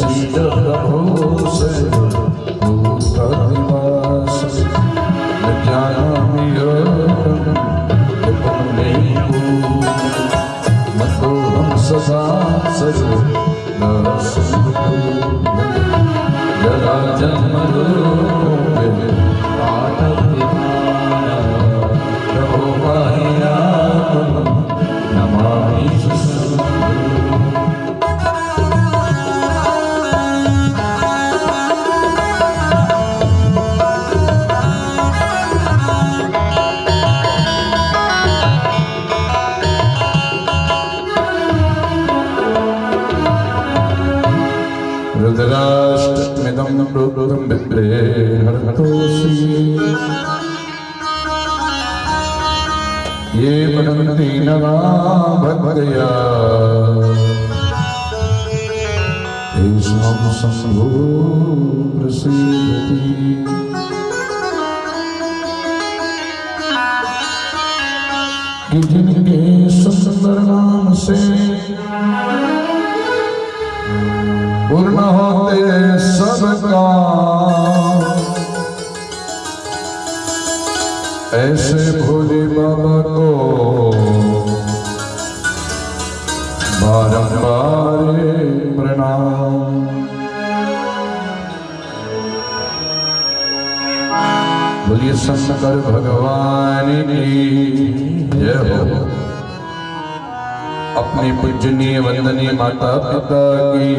प्रसीद प्रभो सर्वभूतनिवास ज्ञानामि योगं नतोऽहं सदा सर्वदासं यदा जन्मरूपे प्रभो पाहियामं नमामि रुद्राष्टमिदं रुद्रं विप्रे हरतोऽसि ये पठन्ति नमः भक्त्या तेषां शम्भो प्रसीदति कि जिनके सुंदर नाम से पूर्ण होते सबका ऐसे भोले बाबा को बारंबार प्रणाम। बोलिए शंकर भगवान की जय हो। अपने पूजनीय वंदनीय माता पिता की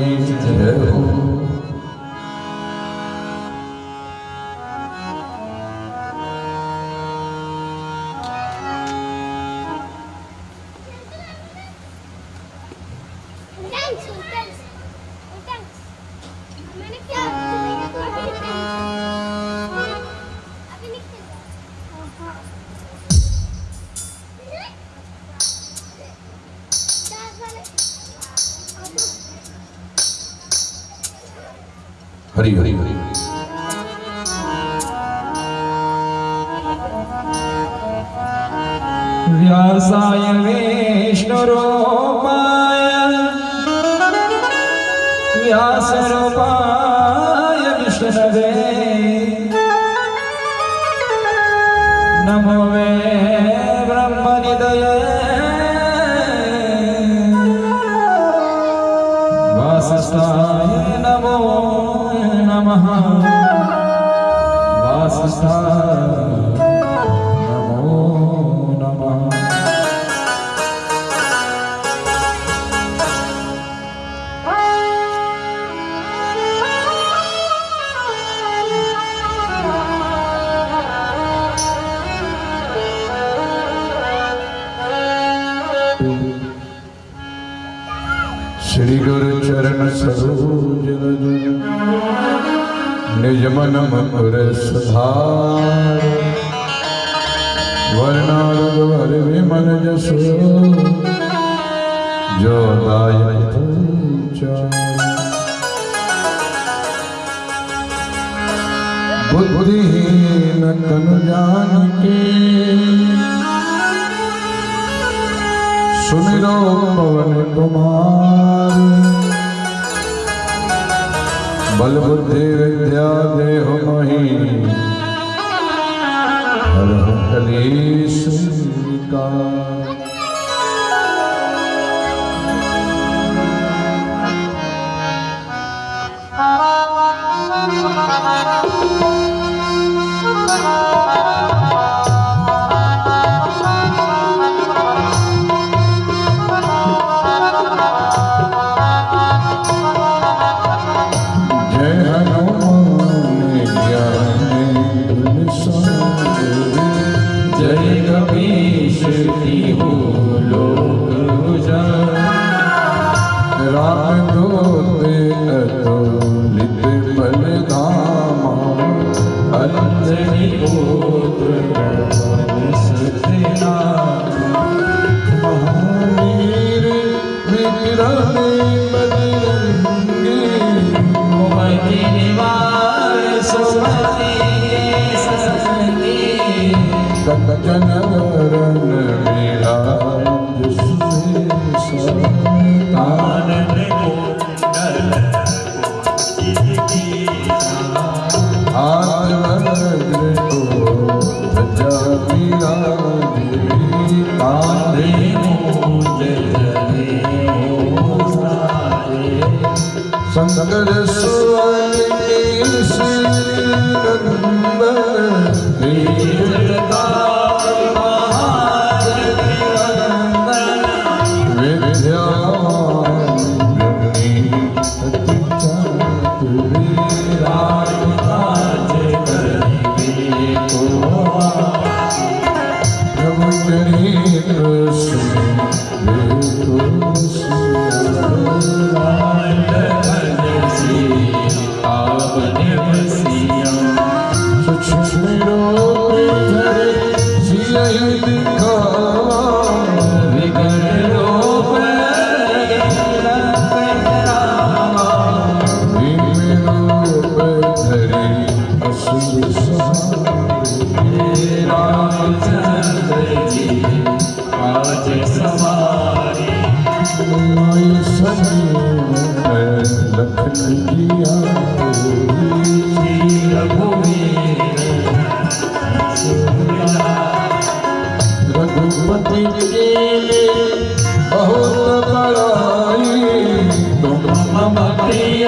जय हो। हरि हरि हरि। व्यासाय विष्णुरूपाय व्यासरूपाय विष्णवे नमो वे ब्रह्मनिधये वासिष्ठाय नमो नमः वासिष्ठाय नमो नमः। श्री गुरु चरण सरोज रज निज मन मुकुर सुधार वर्णारद वर विमल जसो जो दायक बुद्धिहीन तनु जानिके सुमिरो पवन कुमार बल बुद्धि विद्या देह मोहि हरहु कलेश विकार। जय कपीश तिहु लोक उजाड़ राम दूत अतुलित बल धामा अंजनी पुत्र पवन सुतनाम महावीर विक्रम बजरंगी कुमति निवार सुमति ससंगी कंचन वरण विराज सुभेश कानन कुंडल सगर सुवन केश नंदन रघुपति के बहुत बड़ाई तुम मम प्रिय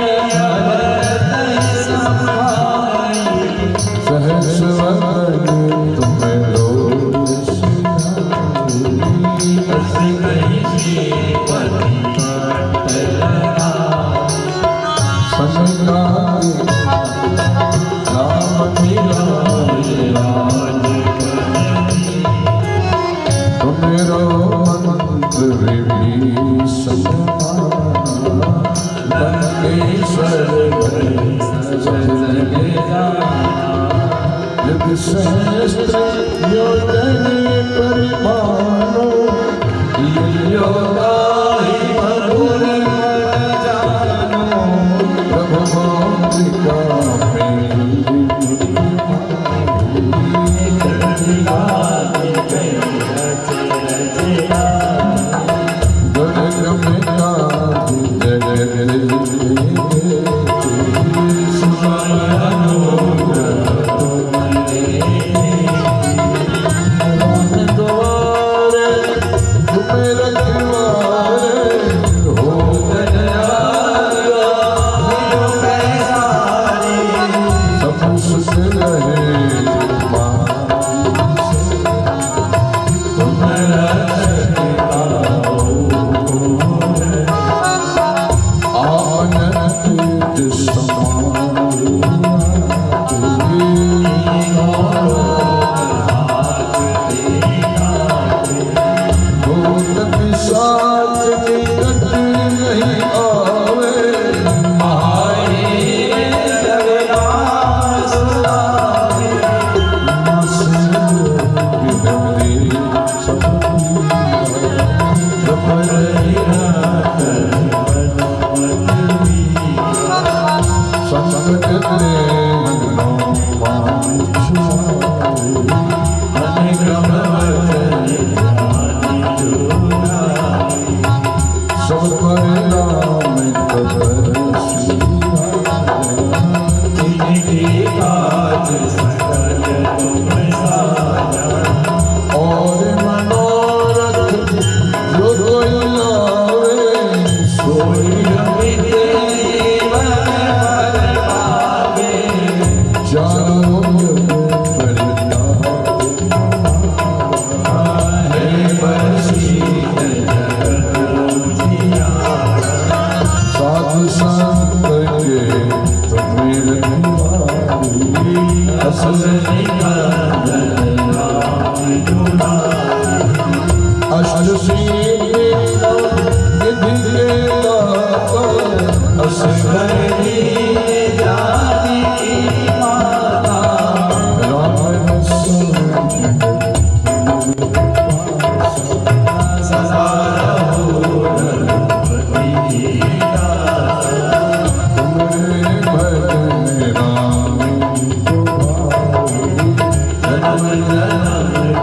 सहस वदन तुम्हें सहस्त्र योजन परिमानो योगाहि मधुर जानो प्रभु मातृका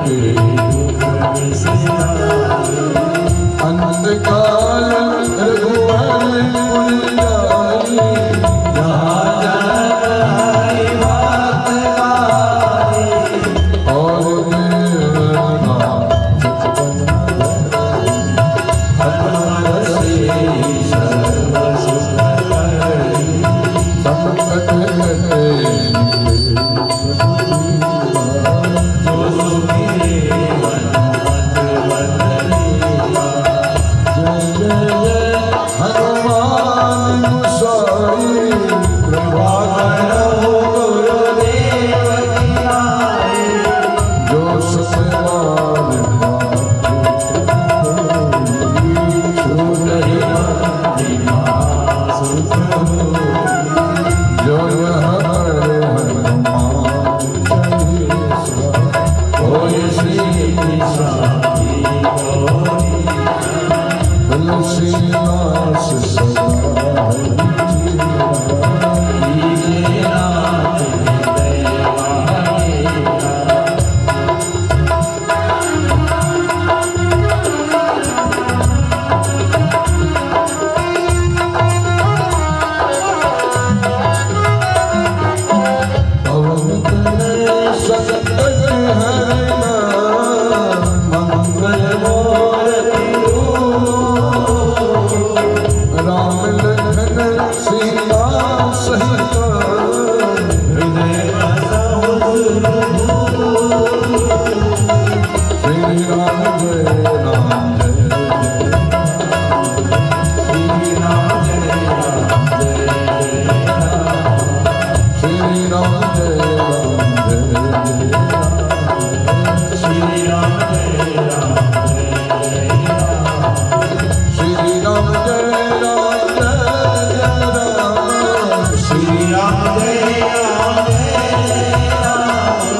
के सहित हृदय बसा श्री राम जय राम जय श्री राम जय राम जय श्री राम जय राम जय श्री राम जय राम श्री राम जय राम जय श्री राम जय राम श्री राम जय राम श्री राम जय राम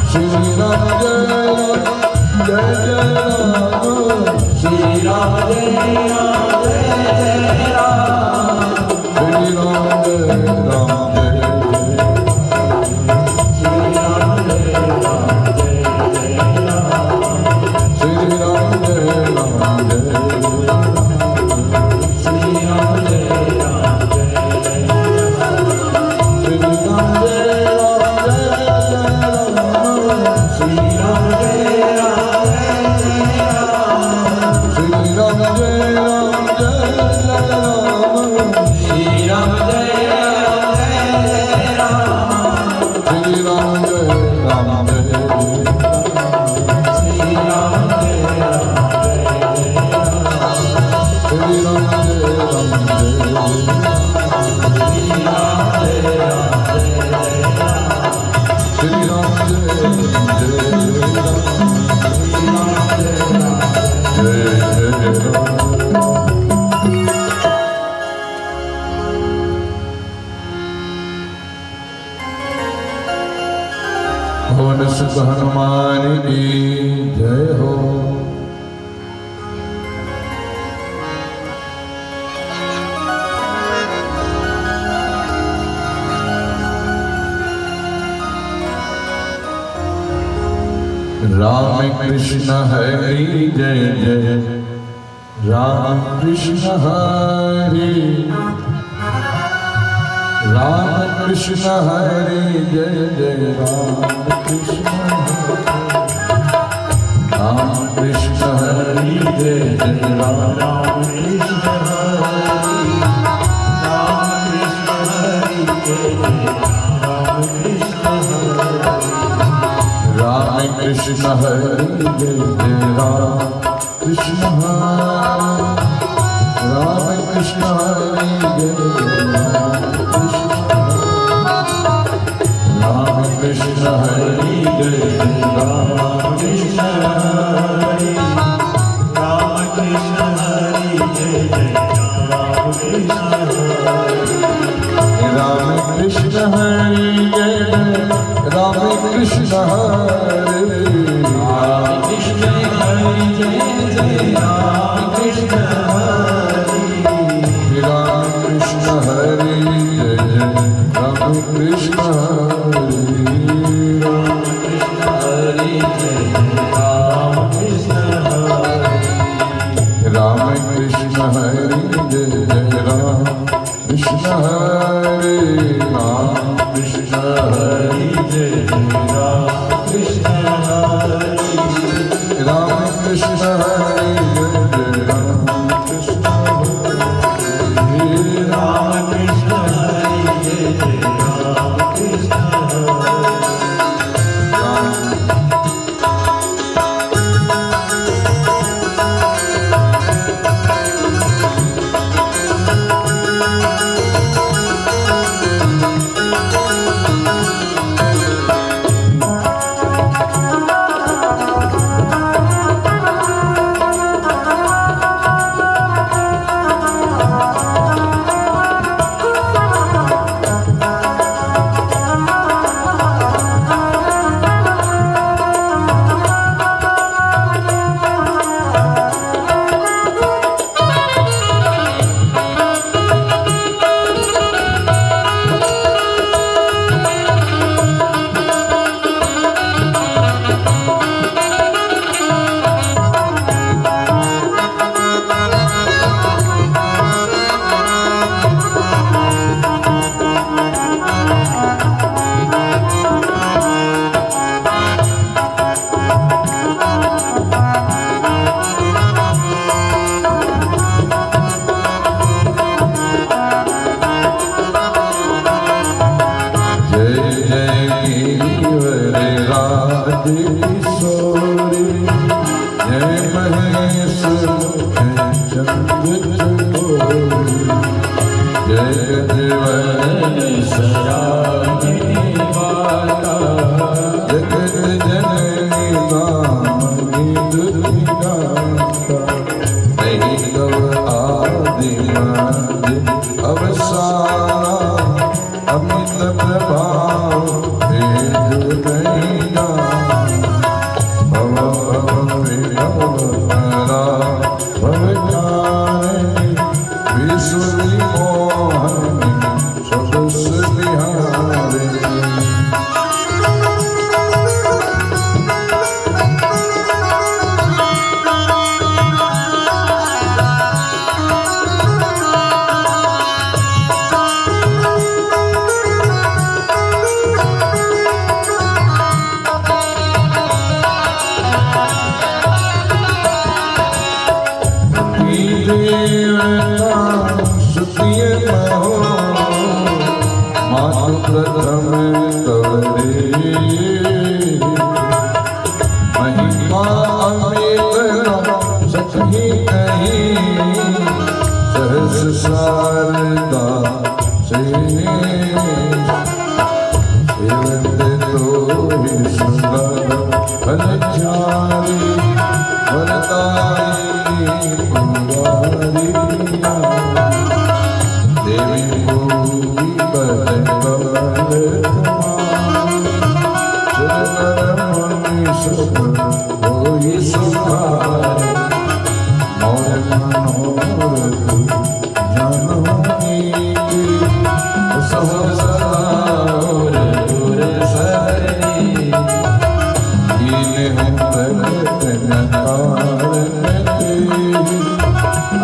श्री राम जय राम जय श्री राम जय राम श्री राम जय राम जय श्री राम जय राम श्री राम जय राम श्री राम जय श्री राम जय राम श्री राम जय श्री राम जय राम जय श्री राम जय श्री राम जय राम जय श्री राम जय भवन सुख हनुमान की जय हो। राम कृष्ण हरि जय जय राम कृष्ण हरि राम कृष्ण हरि जय जय राम कृष्ण हरि जय जय राम कृष्ण हरि राम कृष्ण हरि जय राम कृष्ण हरि राम कृष्ण हरि जय जय राम कृष्ण हरि जय जय राम कृष्ण हरि राम कृष्ण हरि जय जय राम कृष्ण हरि राम कृष्ण हरि जय जय राम कृष्ण हरि राम कृष्ण हरि जय जय राम कृष्ण हरि राम कृष्ण हरि जय जय राम कृष्ण हरि राम कृष्ण हरि जय जय राम कृष्ण हरि राम कृष्ण हरि जय जय राम कृष्ण हरि राम कृष्ण हरि जय जय राम कृष्ण हरि राम कृष्ण हरि जय जय राम कृष्ण हरि राम कृष्ण हरि जय जय राम कृष्ण हरि मातु प्रथम तवरे महिमा अमित सखी कही सहस शारदा सेवंत तो सुंदर फलचारी वरदायिनी पुरारी देवी भूमि पद कमल चरण सुख होई सुखार मौन मनोरथ जानोगी सहसार दूर सरनी लीन हम प्रगट नकारन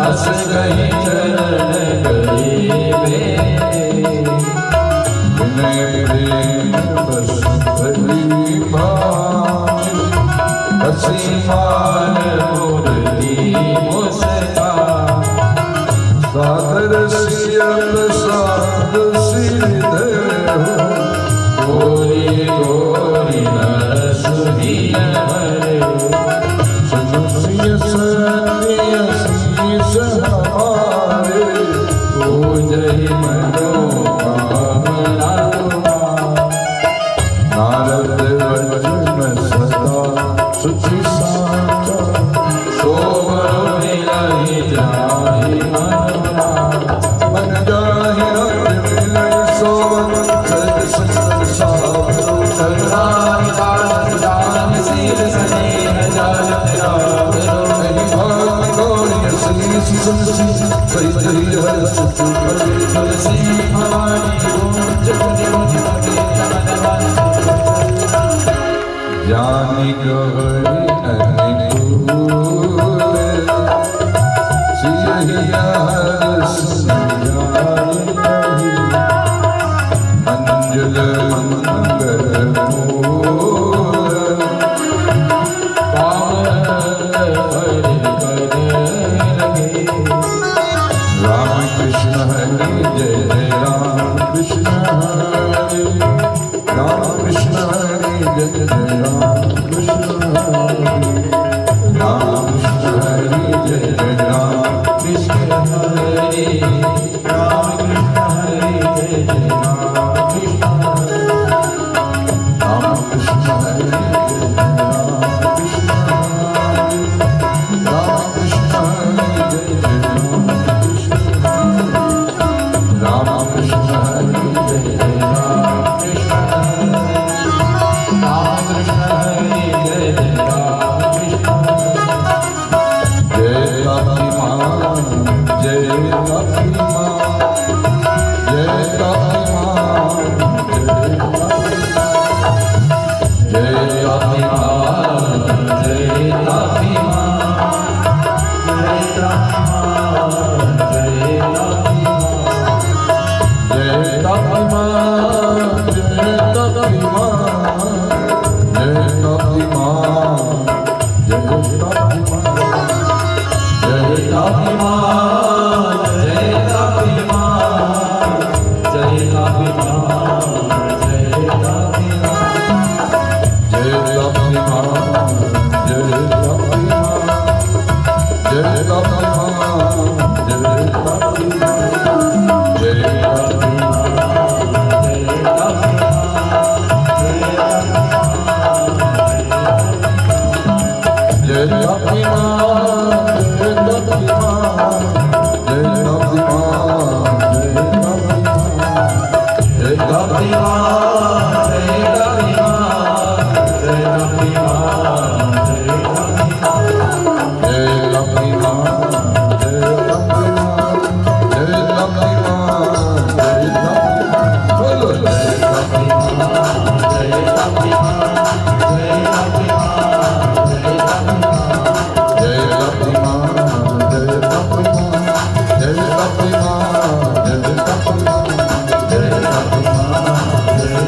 अस गई चरण गरीबे विनय प्रेम बस भली भाव असीमान मूर्ति मुस्का सादर सियत साध सिद्धर गोरी गोरी नरस हिय हरे सुनसिय सत्य शीस हमारे पूजहि मनोकामना नारद वचन सदा सुचि साचा सोवर मिलहि जाहि मनोरा मन जाहि रत मिलहि सोवर सद सत सावरो सरदार दास जान सील सनेह जालत रावरो नहीं भाग गौरी शीश सुनसी सही हर सुचि तुलसी भवानी गुंज गुंज गुंज जानी गौरी अनुकूल सियहिया हर सुजाई कही अंजुल मंगल मूल पावन हरि कर लगे राम कृष्ण हरि जय जय राम कृष्ण हरि राम कृष्ण हरि जय जय राम कृष्ण हरि राम कृष्ण हरि जय जय राम कृष्ण हरि राम कृष्ण हरि जय जय राम कृष्ण हरि राम कृष्ण हरि जय जय राम कृष्ण हरि राम कृष्ण हरि जय जय राम कृष्ण हरि राम कृष्ण हरि जय जय राम कृष्ण हरि राम कृष्ण हरि जय जय राम कृष्ण जय काली माँ जय काली माँ जय काली माँ जय काली माँ जय काली माँ जय काली माँ जय काली माँ जय काली माँ जय काली माँ जय काली माँ जय काली माँ जय काली माँ जय काली माँ जय काली माँ जय काली माँ जय काली माँ जय काली माँ जय काली जय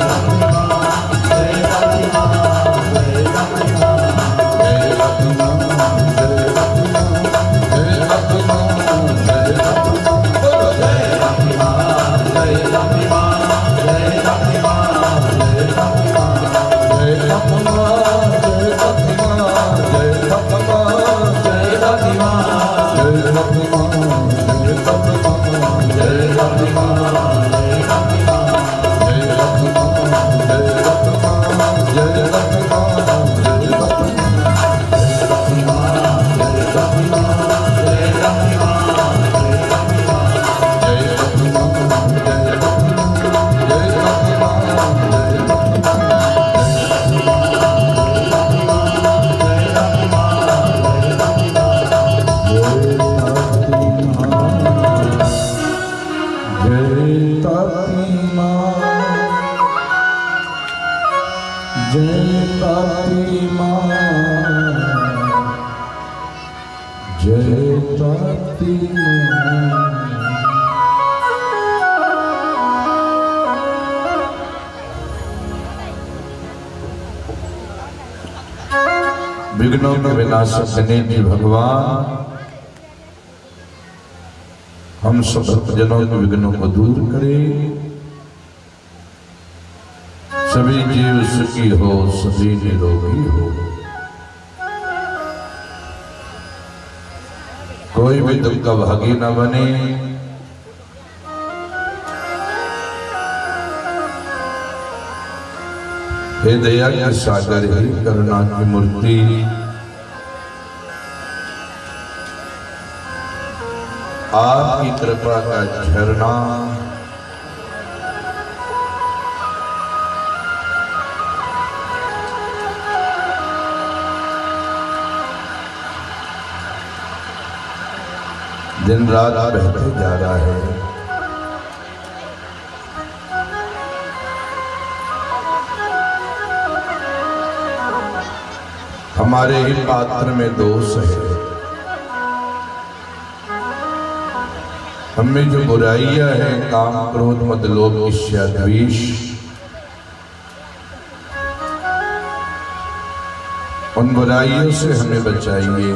जय ताती माँ, जय ताती माँ। विघ्नों के विनाशक गणेश भगवान हम सब भक्तजनों के विघ्नों को दूर करें, सभी जीव सुखी हो, सभी निरोगी हो, कोई भी दुख का भागी न बने। हे दया के सागर, हे करुणा की मूर्ति, आपकी कृपा का झरना दिन रात बहते जा रहा है। हमारे ही पात्र में दोष है, हमें जो बुराइयां हैं, काम क्रोध मद लोभ ईर्ष्या द्वेष, उन बुराइयों से हमें बचाइए।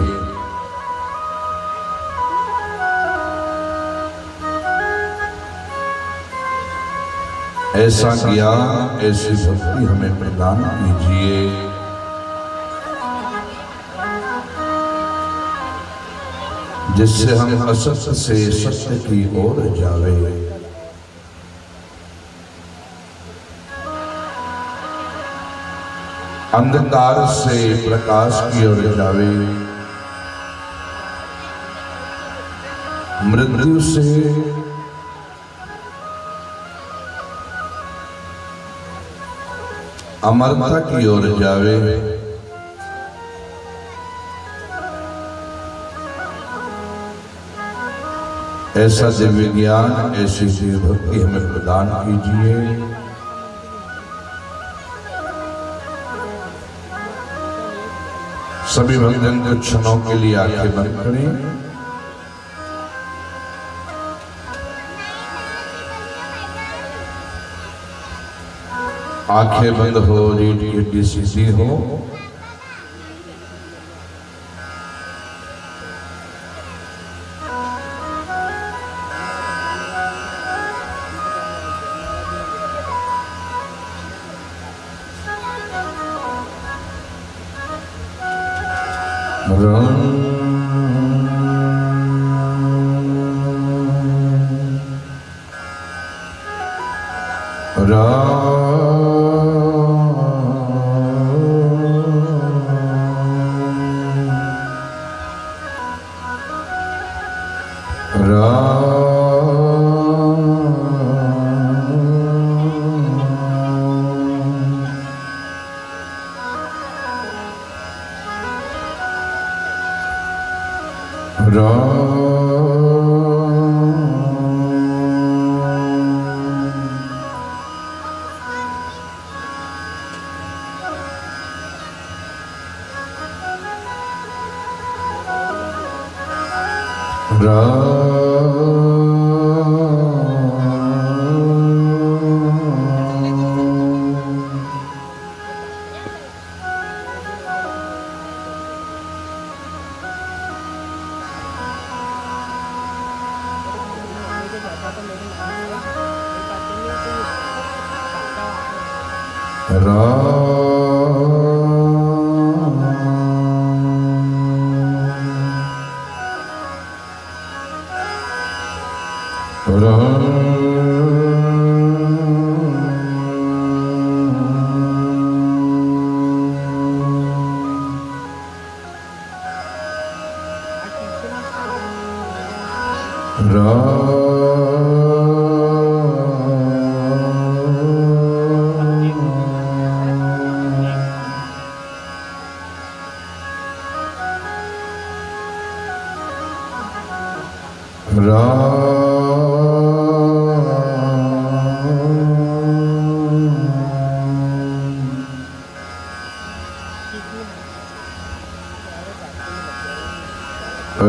ऐसा ज्ञान, ऐसी भक्ति हमें प्रदान कीजिए जिससे हम असत्य से सत्य की ओर जावे। अंधकार से प्रकाश की ओर जावे, मृत्यु से अमरता की ओर जावे। ऐसा दिव्य ज्ञान, ऐसी दिव्य भक्ति हमें प्रदान कीजिए। सभी भक्तजन को क्षणों के लिए आंखें बंद करें। आंखें बंद हो, रीढ़ की हड्डी सीधी हो।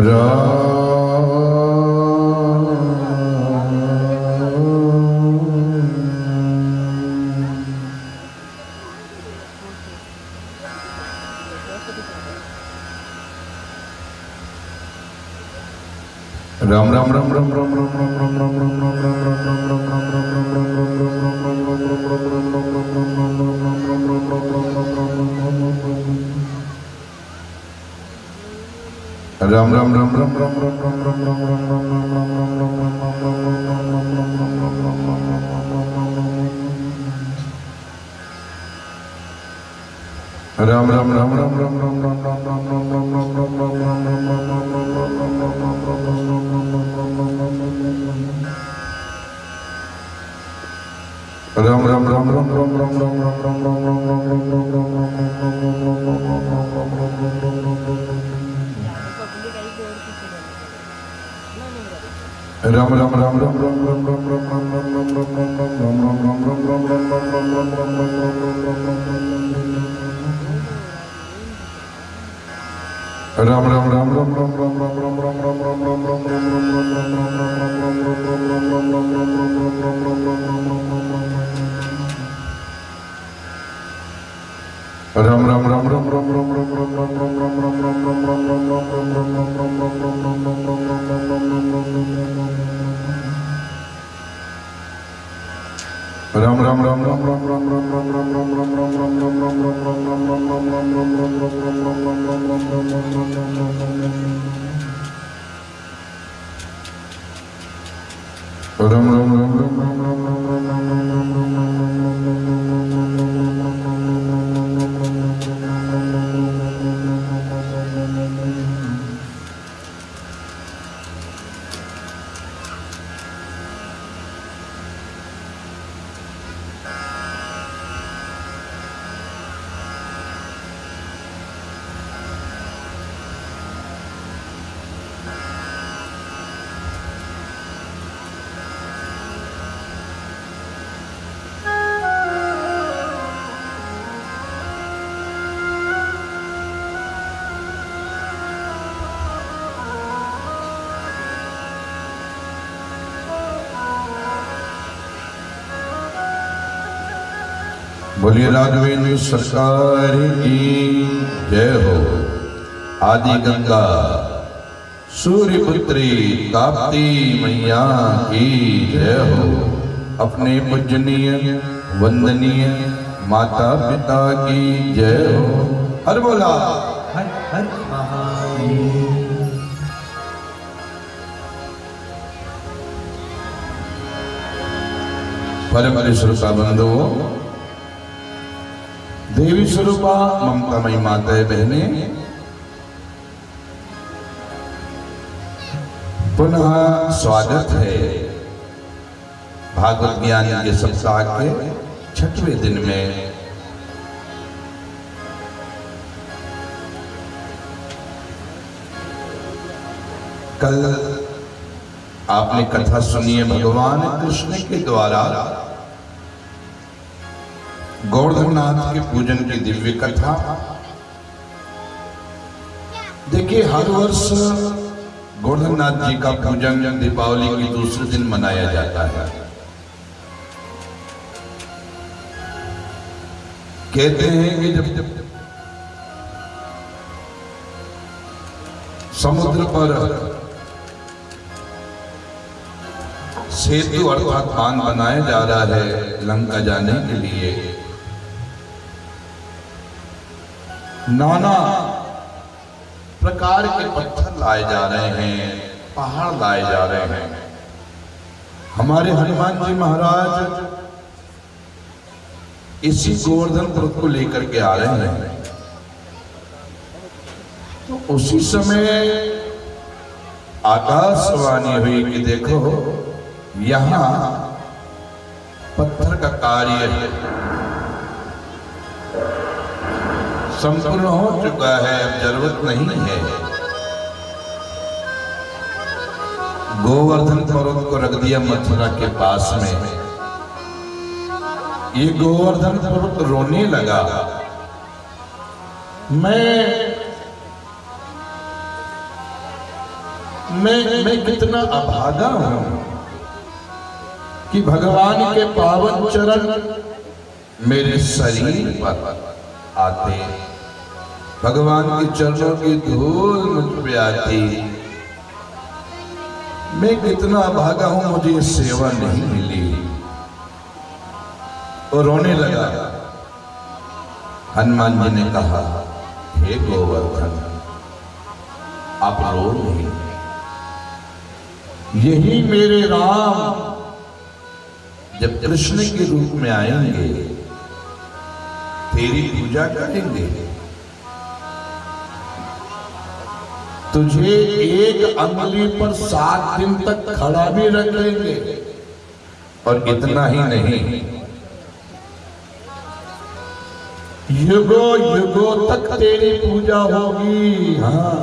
राम राम राम राम राम राम राम राम राम राम राम राम राम राम राम राम राम राम राम बोलिए राघवेंद्र सरकार की जय हो। आदि गंगा सूर्यपुत्री ताप्ती मैया की जय हो। अपने पूजनीय वंदनीय माता पिता की जय हो। हर बोला हर हर महादेव। परम श्रोता बंधुओं, देवी स्वरूपा ममतामयी माताएं बहने, पुनः स्वागत है भागवत ज्ञान के सप्ताह के 6वें दिन में। कल आपने कथा सुनी है भगवान कृष्ण के द्वारा गोवर्धननाथ के पूजन की दिव्य कथा। देखिए, हर वर्ष गोवर्धननाथ जी का पूजन दीपावली के दूसरे दिन मनाया जाता है। कहते हैं कि जब समुद्र पर सेतु अर्थात बांध बनाया जा रहा है लंका जाने के लिए, नाना प्रकार के पत्थर लाए जा रहे हैं, पहाड़ लाए जा रहे हैं। हमारे हनुमान जी महाराज इसी गोवर्धन पर्वत को लेकर के आ रहे हैं। तो उसी समय आकाशवाणी हुई कि देखो यहां पत्थर का कार्य संपूर्ण हो चुका है, अब जरूरत नहीं है। गोवर्धन पर्वत को रख दिया मथुरा के पास में। ये गोवर्धन पर्वत रोने लगा, मैं मैं कितना अभागा हूं कि भगवान के पावन चरण मेरे शरीर पर आते, भगवान के चरणों की धूल मुझ पे आती। मैं कितना अभागा हूं, मुझे ये सेवा नहीं मिली। और रोने लगा। हनुमान जी ने कहा, हे गोवर्धन, आप रो नहीं, यही मेरे राम जब कृष्ण के रूप में आएंगे तेरी पूजा करेंगे, तुझे एक अंगुली पर 7 दिन तक खड़ा भी रखेंगे। और इतना ही नहीं, युगों युगों तक तेरी पूजा होगी। हाँ,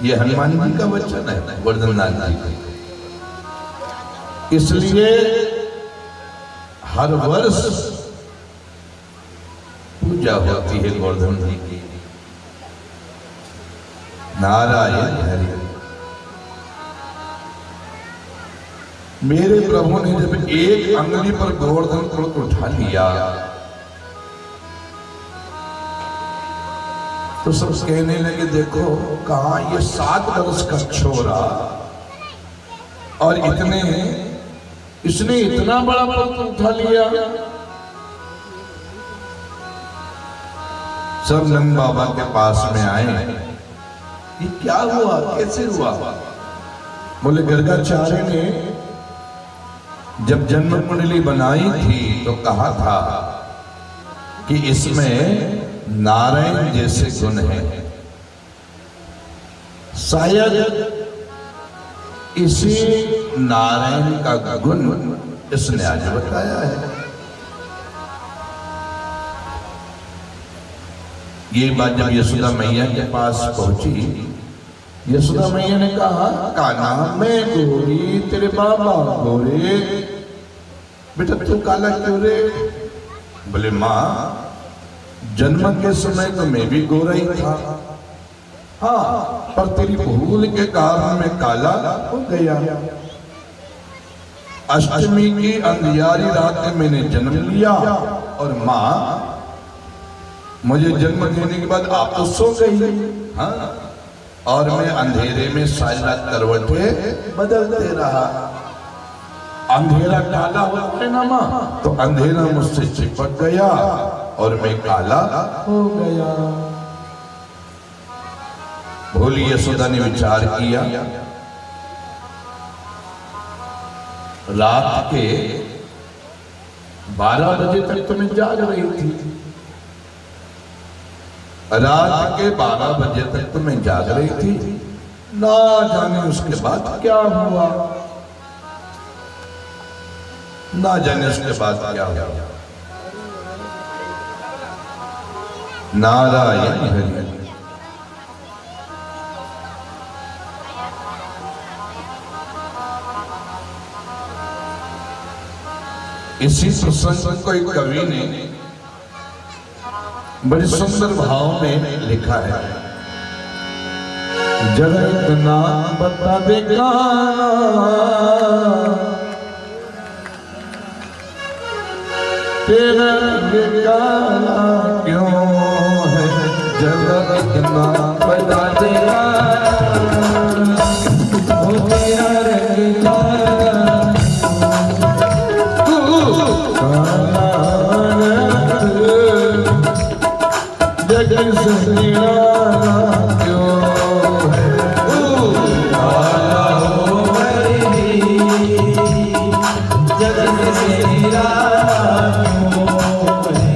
ये हनुमान जी का वचन है, गोवर्धन जी का। इसलिए हर वर्ष पूजा होती है गोवर्धन जी की। नारायण हरि। मेरे प्रभु ने जब एक अंगुली पर गोवर्धन पर्वत उठा लिया तो सब कहने लगे, देखो कहां ये 7 वर्ष का छोरा, और इसने इतना बड़ा पर्वत उठा लिया। सब नंद बाबा के पास में आए, ये क्या हुआ, कैसे हुआ? बोले गर्गाचार्य ने जब जन्म कुंडली बनाई थी तो कहा था कि इसमें नारायण जैसे गुण हैं, शायद इसी नारायण का गुण इसने आज बताया है। ये बात जब यशोदा मैया के पास पहुंची, यशोदा मैया ने कहा, काना मैं गोरी, तेरे बाबा गोरे, बेटा तू काला क्यों रे? बोले माँ, जन्म के समय तो मैं भी गोरा ही था, हाँ, पर तेरी भूल के कारण मैं काला हो गया। अष्टमी की अंधियारी रात में मैंने जन्म लिया और माँ मुझे जन्म देने के बाद आप तो सो गई, हाँ, और मैं अंधेरे में सारी रात करवटें बदलते रहा। अंधेरा काला होता है ना माँ, तो अंधेरा मुझसे चिपक गया और मैं काला हो गया। भोली यशोदा ने विचार किया, रात के 12 बजे तक तो मैं जाग रही थी, रात के 12 बजे तक तो मैं जाग रही थी, ना जाने उसके बाद क्या हुआ, ना जाने उसके बाद क्या हुआ। नारायण हरि। इसी प्रसंग को एक कवि ने बड़े सुंदर भाव में लिखा है। जरा इतना बता दे गाना, तेरा ये गाना क्यों है? जरा इतना बता दे गाना, ओ तेरा रंग जगत से निराला क्यों है? काला हो हरि, जगत से निराला क्यों है?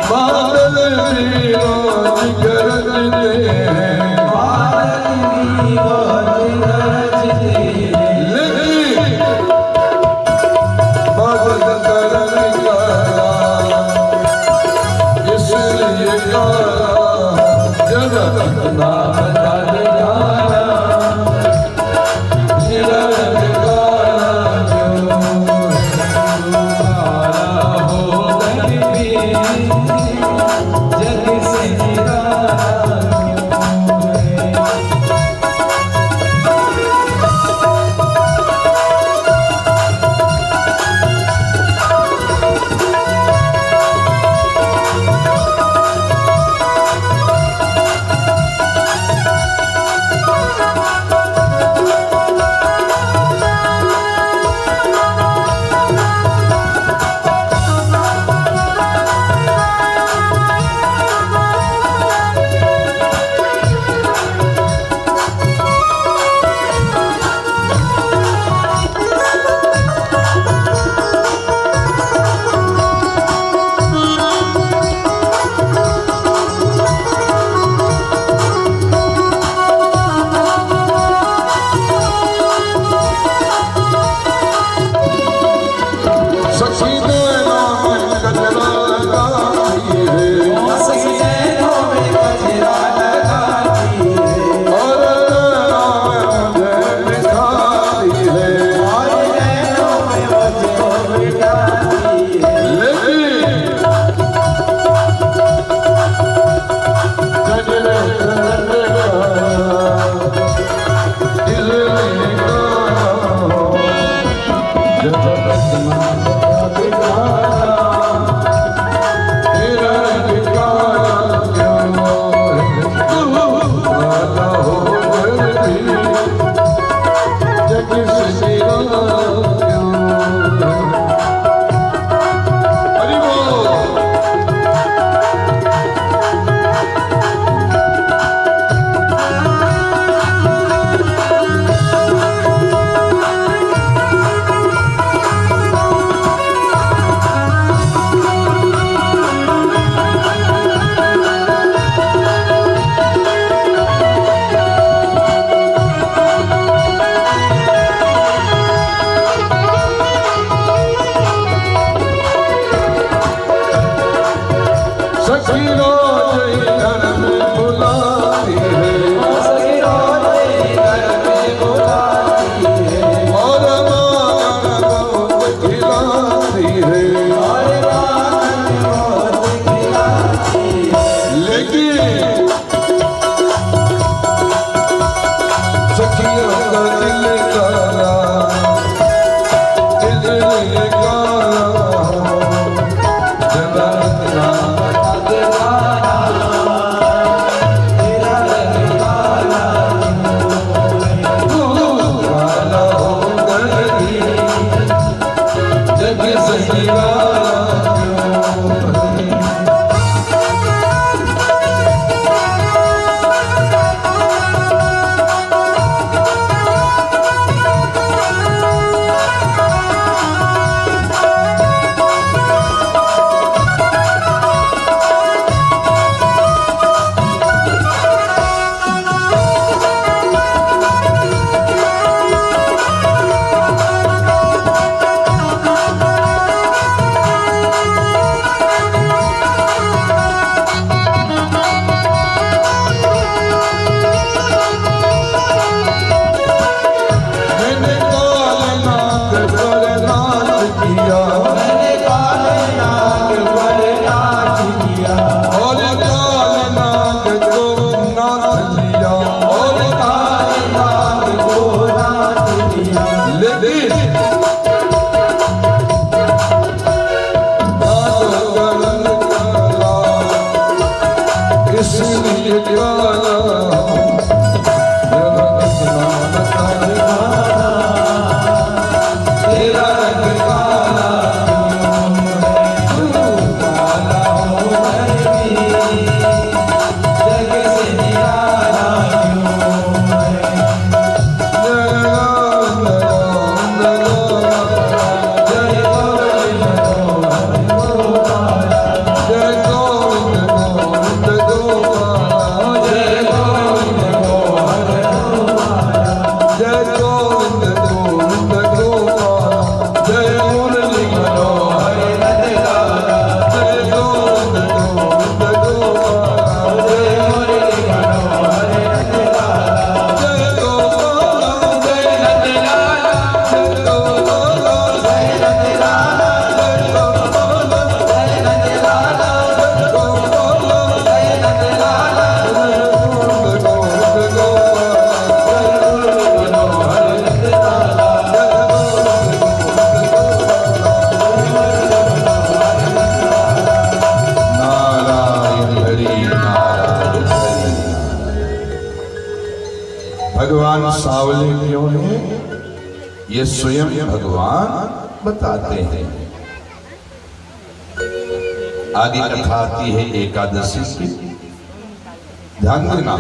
बादल विराज गरजते हैं लेकिन बादल करने काला इसलिए काला जगत नाम धन काला जगत काला भगवान सावले क्यों हैं, ये स्वयं भगवान बताते हैं। आगे कथा आती है एकादशी की। ध्यान देना,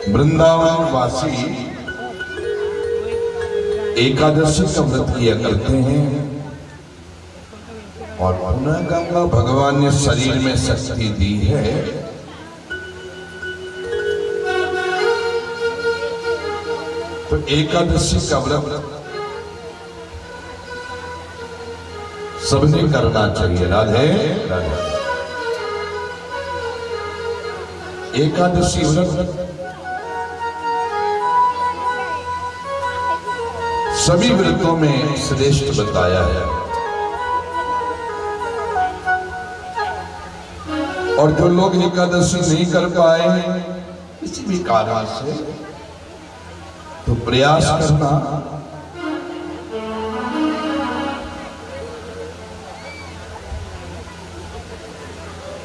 वृंदावन वासी एकादशी का व्रत किया करते हैं और पुनः गंगा भगवान ने शरीर में शक्ति दी है तो एकादशी का व्रत सबने करना चाहिए। राधे राधे। एकादशी व्रत सभी व्रतों में श्रेष्ठ बताया है और जो लोग एकादशी नहीं कर पाए किसी भी कारण से तो प्रयास करना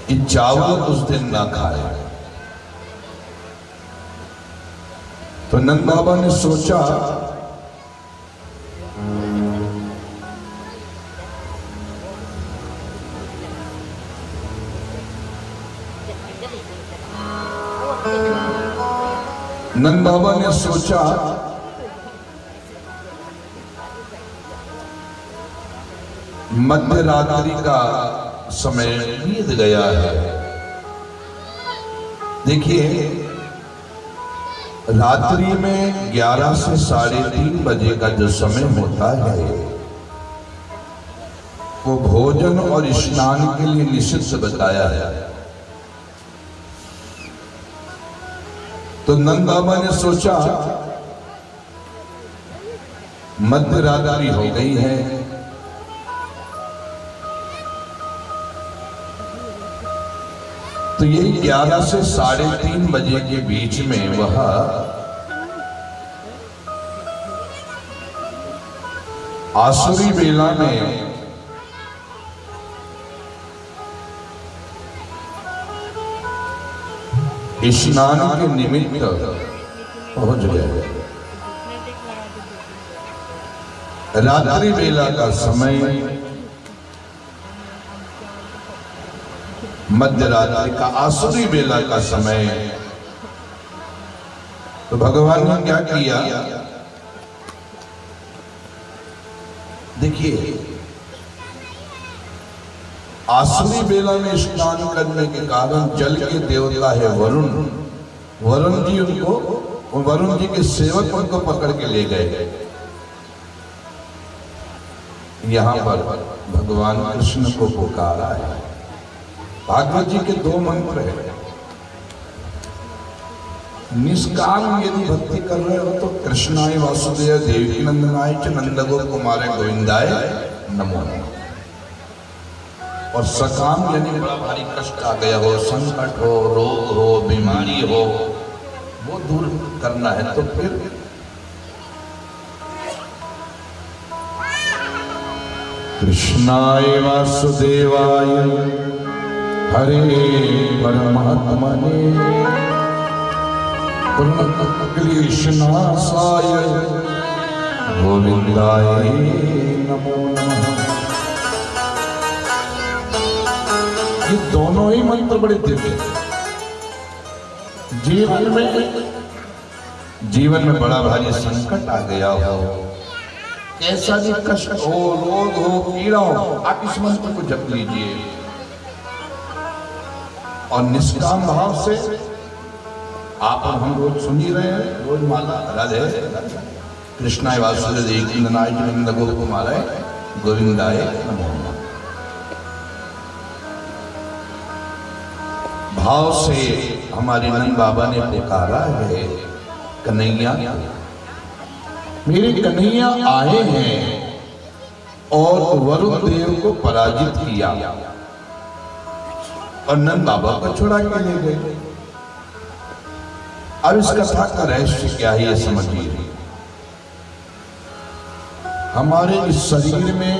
कि चावल उस दिन ना खाए। तो नंद बाबा ने सोचा नंद बाबा ने सोचा मध्य रात्रि का समय बीत गया है। देखिए रात्रि में 11 से 3:30 बजे का जो समय होता है वो भोजन और स्नान के लिए निषिद्ध बताया है। तो नंद बाबा ने सोचा मध्य रात्रि हो गई है, तो यही 11 से 3:30 बजे के बीच में वह आसुरी बेला में स्नान के निमित्त पहुंच गए। रात्रि बेला का समय मध्य रात्रि का आसुरी बेला का समय। तो भगवान ने क्या किया, देखिए आसुरी बेला में स्नान करने के कारण जल के देवता है वरुण, वरुण जी उनको, वरुण जी के सेवक उनको पकड़ के ले गए। यहां पर भगवान कृष्ण को पुकारा है। भागवत जी के 2 मंत्र है। निष्काम यदि भक्ति कर रहे हो तो कृष्णाय वासुदेव देवकी नंदनाय च नंदगोप कुमार गोविंदाय नमो नमः। और सकाम यानी बड़ा भारी कष्ट आ गया हो, संकट हो, रोग हो, बीमारी हो, वो दूर करना है तो फिर कृष्णाय वासुदेवाय हरे परमात्मने कृष्णासाय गोविंदाय नमो नमः। ये दोनों ही मंत्र बड़े दिव्य हैं। जीवन में बड़ा भारी संकट आ गया हो, कैसा भी कष्ट हो, रोग हो, पीड़ा हो, आप इस मंत्र को जप लीजिए और निष्काम भाव से आप और हम रोज सुन ही रहे हैं, रोज माला राधे कृष्णाय वासुदेव देवकी नंदनाय नंदगोप कुमाराय गोविंदाय नमो नमः। भाव से हमारे नंद बाबा ने पुकारा है, कन्हैया मेरे कन्हैया आए हैं और वरुण देव को पराजित किया और नंद बाबा को छुड़ा के ले गए। अब इस कथा का रहस्य क्या है ये समझिए। हमारे इस शरीर में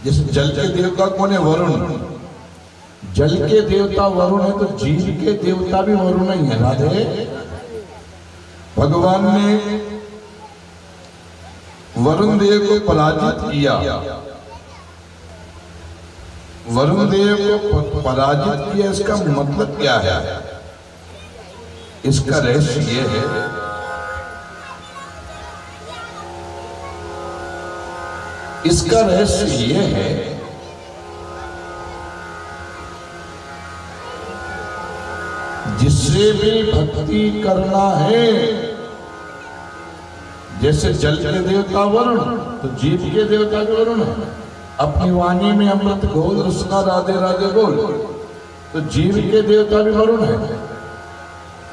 जैसे जल के देवता कौन है, वरुण। जल के देवता वरुण है तो जीव के देवता भी वरुण ही है। राधे भगवान ने वरुण देव को पराजित किया। वरुण देव को पराजित किया, इसका मतलब क्या है? इसका रहस्य यह है, इसका रहस्य यह है जिससे भी भक्ति करना है, जैसे जल के देवता वरुण, तो जीव के देवता भी वरुण है। अपनी वाणी में अमृत घोल, उसका राधे राधे बोल, तो जीव के देवता भी वरुण है।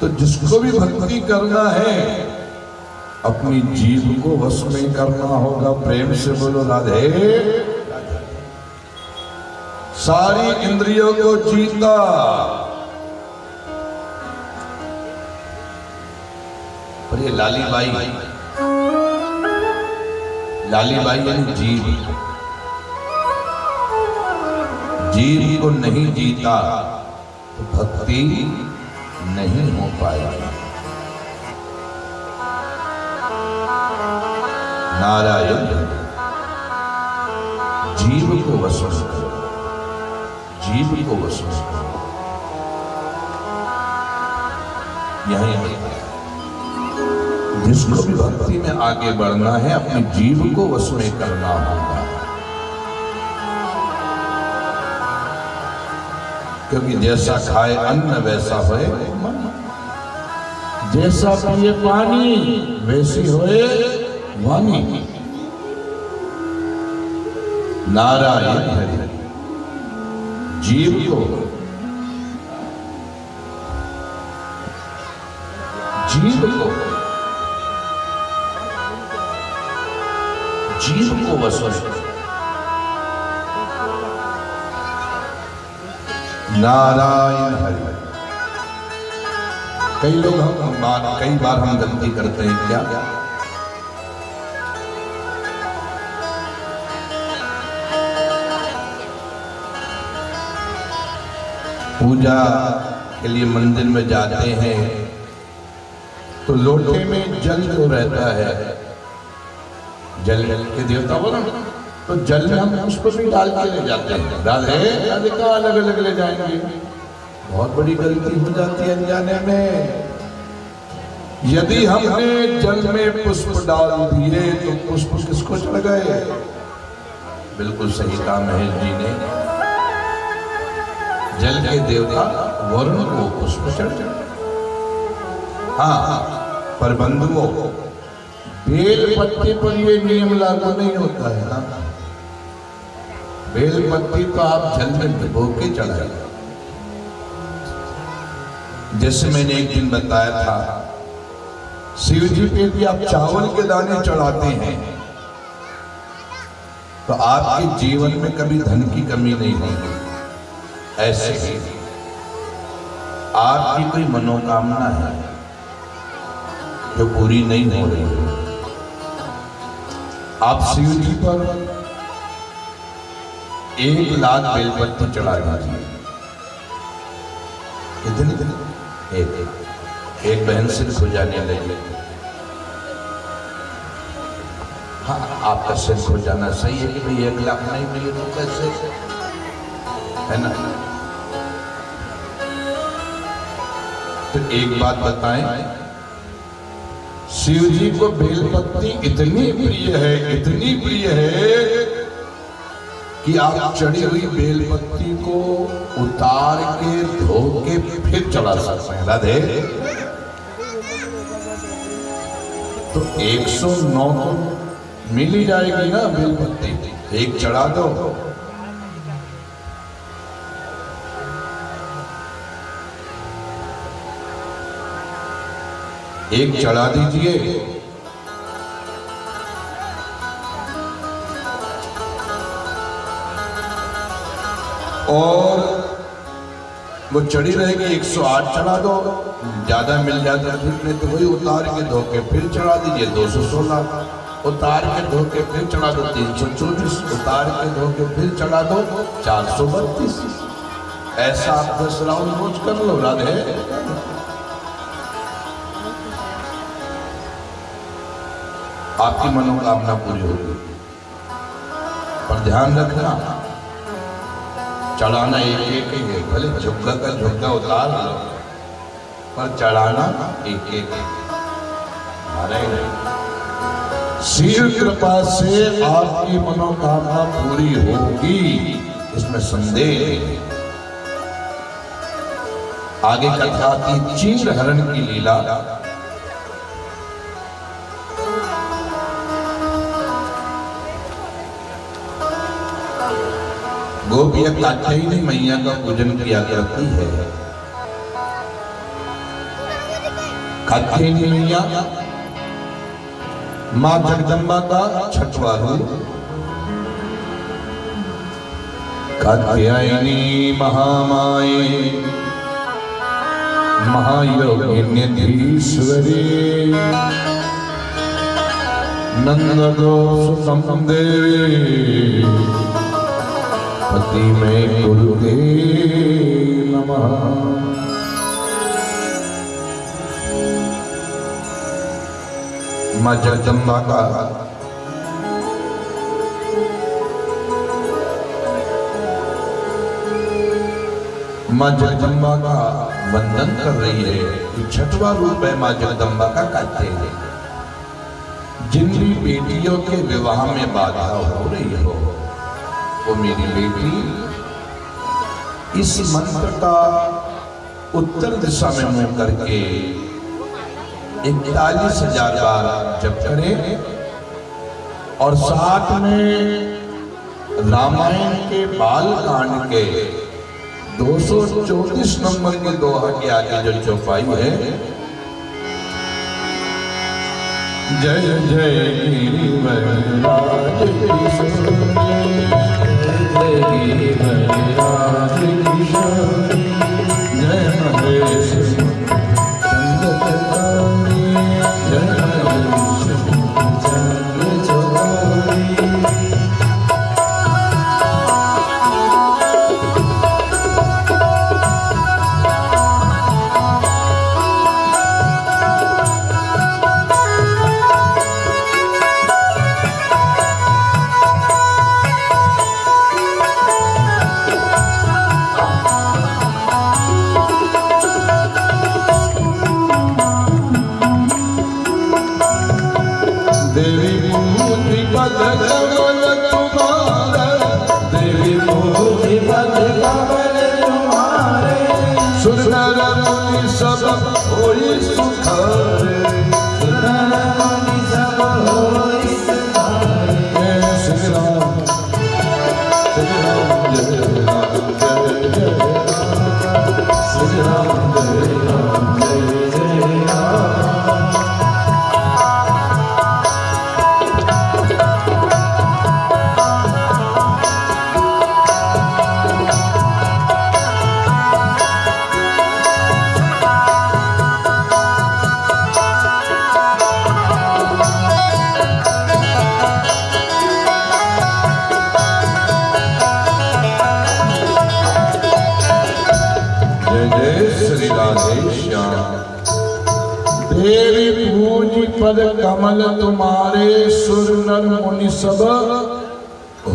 तो जिसको भी भक्ति करना है, अपनी जीव को वश में करना होगा। प्रेम से बोलो राधे। सारी इंद्रियों को जीता, पर ये लालीबाई यानी जीव, जीव को नहीं जीता तो भक्ति नहीं हो पाएगी। नारायण जीव को वश में करो, जीव को वश में करो। यही जिसको भी भक्ति में आगे बढ़ना है, अपने जीव को वश में करना होगा। क्योंकि जैसा खाए अन्न वैसा होए मन, जैसा पिए पानी वैसी होए वाणी। नारायण हरि जीव को, जीव को वश में। नारायण हरि। कई बार हम गलती करते हैं क्या? पूजा के लिए मंदिर में जाते हैं तो लोटे में जल जो रहता है, जल के देवता बोलो, तो जल में हम पुष्प भी डाल के ले जाते हैं। राधे राधे का अलग अलग ले जाएंगे, बहुत बड़ी गलती हो जाती है अनजाने में। यदि हमने जल में पुष्प डाल दिए तो पुष्प किसको चढ़ गए? बिल्कुल सही कहा महेश जी ने, जल के देवता वरुण को पुष्प चढ़ गए। हाँ, पर बंधुओं, बेल पत्ती पर ये नियम लागू नहीं होता है ना। बेल पत्ती तो आप जल में भिगो के चढ़ाए। जैसे मैंने एक दिन बताया था, शिव जी पे भी आप चावल के दाने चढ़ाते हैं तो आपके जीवन में कभी धन की कमी नहीं होगी। ऐसे ही आपकी कोई मनोकामना है जो पूरी नहीं हो रही है, आप शिव जी पर 1 लाख बेलपत्ती चढ़ा दीजिए। कितनी? एक बहन सिर खुजाने लगी। हाँ, आपका सिर खुजाना सही है कि भाई 1 लाख नहीं मिले तो कैसे, है ना? तो एक बात बताएं, शिव जी को बेलपत्ती इतनी प्रिय है, इतनी प्रिय है कि आप चढ़ी हुई बेलपत्ती को उतार के धो के फिर चढ़ा सकते हैं। राधे। तो 109 मिल ही जाएगी ना बेलपत्ती, एक चढ़ा दो। एक चढ़ा दीजिए, और वो चढ़ी रहेगी। 108 चढ़ा दो, ज्यादा मिल जाता है ठीक, नहीं तो वही उतार के धो के फिर चढ़ा दीजिए। 216 उतार के धो के फिर चढ़ा दो। 324 उतार के धो के फिर चढ़ा दो। 432। ऐसा आप 10 राउंड रोज कर लो। राधे। आपकी मनोकामना पूरी होगी। पर ध्यान रखना, चढ़ाना एक एक ही है, भले झुग्गा का झुग्गा उतार लो, पर चढ़ाना एक एक है। शिव कृपा से आपकी मनोकामना पूरी होगी, इसमें संदेह नहीं। आगे कथा की चीर हरण की लीला। गोपियां कात्यायनी मैया का पूजन किया करती है। कात्यायनी मैया मां जगदम्बा का छठवां रूप। कात्यायनी महामाये महायोगिन्यधीश्वरी नंदगोसुतं देवी पति में कुरुते नमः। मां जगदम्बा का मां जगदम्बा का वंदन कर रही है। ये छठवां रूप है मां जगदम्बा का कात्यायनी। जिन भी बेटियों के विवाह में बाधा हो रही हो, वो मेरी बेटी इस मंत्र का उत्तर दिशा में मुंह करके 41,000 बार जप करे और साथ में रामायण के बाल कांड के 234 नंबर के दोहा के आगे जो चौपाई है, जय जय गिरिवरराज किशोरी, जय गिरिवरराज किशोरी, जय महेश चंद्र चकोरी, जय महेश चंद्र चकोरी। देवी पूजी पद कमल तुम्हारे, सुर नर मुनि सब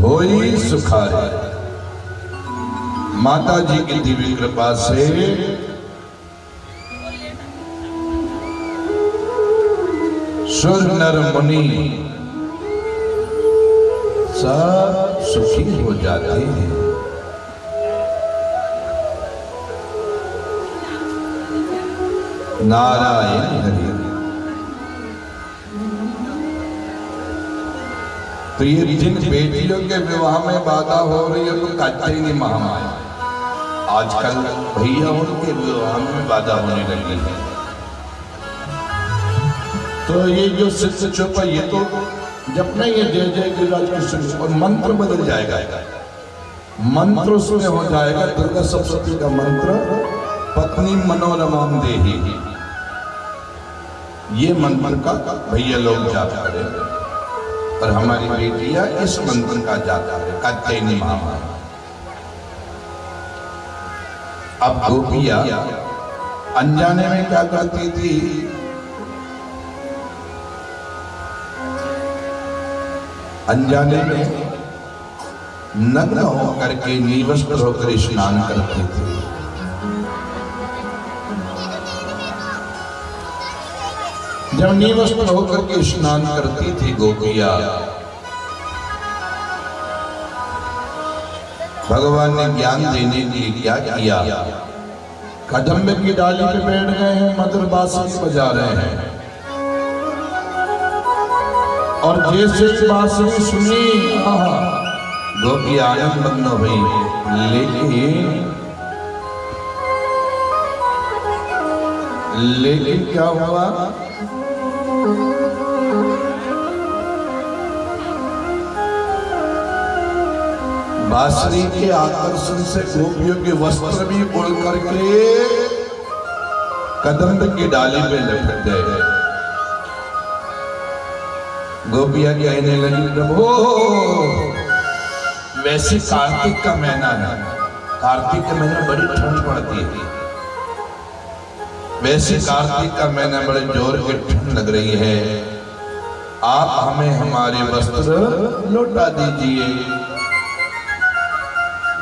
होई सुखारे। माता जी की दिव्य कृपा से सुर नर मुनि सब सुखी हो जाते हैं। नारायण हरि। तो ये जिन बेटियों के विवाह में बाधा हो रही है, तो कात्यायनी महामाया आजकल भैया उनके विवाह में बाधा होने लगी है। तो ये जो सिद्ध चौपा, ये तो जब नहीं है जय जय गिरिराज कृष्ण, और मंत्र बदल जाएगा। मंत्र उसमें हो जाएगा दुर्गा सप्तशती का मंत्र, पत्नी मनोरमाम देही। ये मंत्र का भैया लोग जाप करें और हमारी बेटियां इस मंत्र का जाप करें, कात्यायनी महामाया। अब गोपियां अनजाने में क्या करती थी, अनजाने में नग्न होकर के निवस्त्र होकर स्नान करते थे। जब निवस्त्र होकर के स्नान करती थी गोपियां, भगवान ने ज्ञान देने के लिए क्या किया? कदम्ब की डाली पे बैठ गए हैं, मधुर बांसुरी बजा रहे हैं और जैसे बांसुरी सुनी गोपी आनंद मग्न हुई। लेकिन क्या हुआ? बांसुरी के आकर्षण से गोपियों के वस्त्र भी उड़ करके कदम्ब की डाली पे लटक गए। गोपियां कहने लगी, प्रभु वैसे कार्तिक का महीना है, कार्तिक के महीने बड़ी ठंड पड़ती है, वैसे कार्तिक का महीना बड़े जोर की ठंड लग रही है, आप हमें हमारे वस्त्र लौटा दीजिए।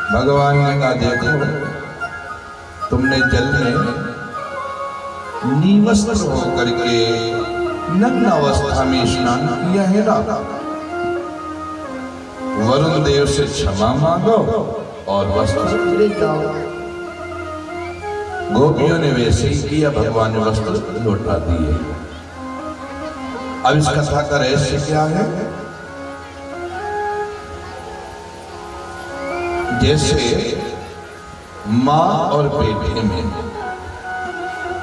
भगवान ने कहा, देखो तुमने जल में निवस्त्र होकर के नग्न अवस्था में स्नान किया है ना, वरुण देव से क्षमा मांगो और वस्त्र ले जाओ। गोपियों ने वैसे ही किया, भगवान ने वस्त्र लौटा दिए। अब इस कथा का रहस्य क्या है? जैसे माँ और बेटे में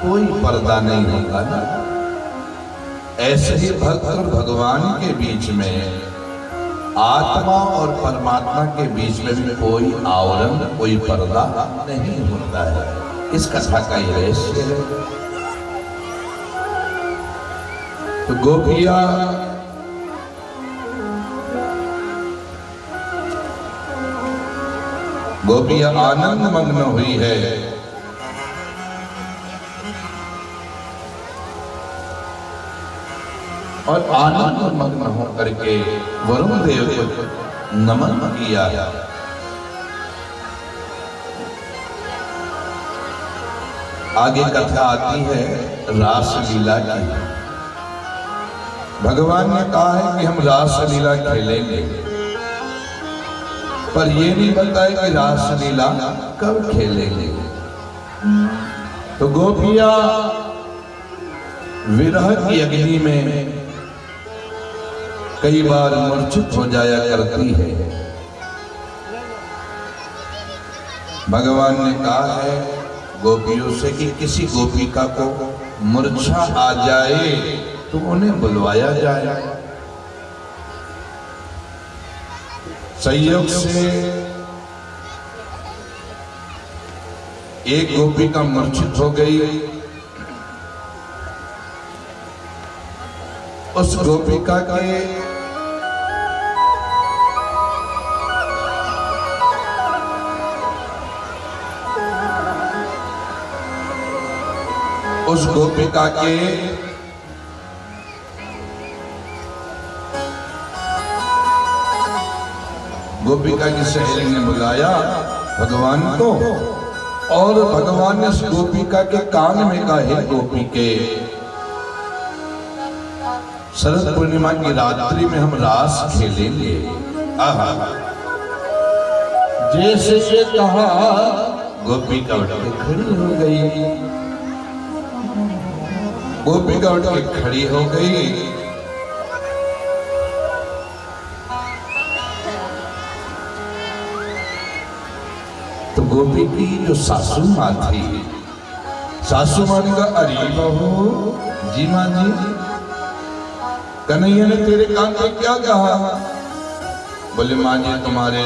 कोई पर्दा नहीं होगा ना, ऐसे ही भक्त और भगवान के बीच में, आत्मा और परमात्मा के बीच में भी कोई आवरण, कोई पर्दा नहीं होता है। इस कथा का ये रहस्य है। तो गोपियां आनंद मग्न हुई है। और आनंद मग्न होकर के वरुण देव को नमन किया। आगे कथा आती है रासलीला की। भगवान ने कहा है कि हम रासलीला खेलेंगे, पर ये नहीं बताया कि रासलीला कब खेलेंगे। तो गोपियां विरह की अग्नि में कई बार मूर्छित हो जाया करती है। भगवान ने कहा है गोपियों से कि किसी गोपिका को मूर्छा आ जाए तो उन्हें बुलवाया जाए। संयोग से एक गोपिका मूर्छित हो गई। उस गोपिका के गोपिका की सहेली ने बुलाया भगवान को, और भगवान ने उस गोपिका के कान में कहा, हे गोपी के, शरद पूर्णिमा की रात्रि में हम रास खेलेंगे। जैसे ये कहा गोपिका उठ के खड़ी हो गई। गोपिका उठ के खड़ी हो गई। तो गोपी की जो सासू माँ थी, सासू माँ ने कहा, अरे बहू जी, माँ जी, कन्हैया ने तेरे कान में क्या कहा? बोले माँ जी तुम्हारे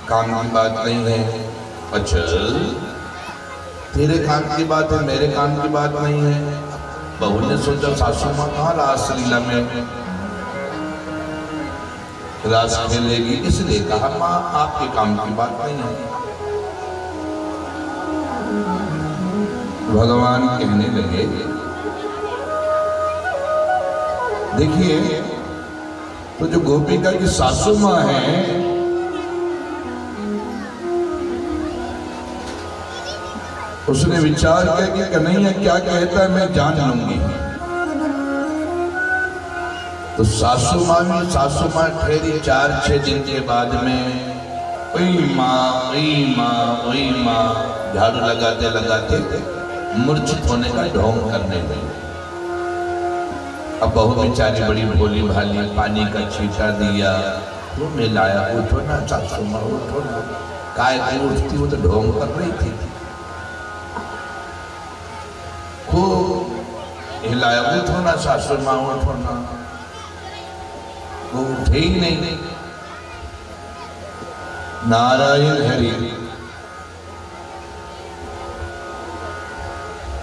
कान की बात नहीं है। अच्छा, तेरे कान की बात है, मेरे कान की बात नहीं है। बहू ने सोचा सासू माँ कहाँ रासलीला में रास खेलेगी, इसलिए कहा माँ आपके काम की बात नहीं है। भगवान कहने लगे, तो जो गोपिका की सासू माँ है, उसने विचार किया कि कन्हैया क्या कहता है मैं जान लूंगी। तो सासू माँ ठहरी 4-6 दिन के बाद में वही माँ झाड़ू लगाते लगाते मूर्छित होने का ढोंग करने लगी। अब बहू बेचारी बड़ी भोली भाली, पानी का छींटा दिया, वो मिलाया, उठो ना सासू माँ उठो ना। काय को उठती, वो तो ढोंग कर रही थी। खूब हिलाया, उठो ना सासू माँ उठो ना, वो उठे ही नहीं। नारायण हरि।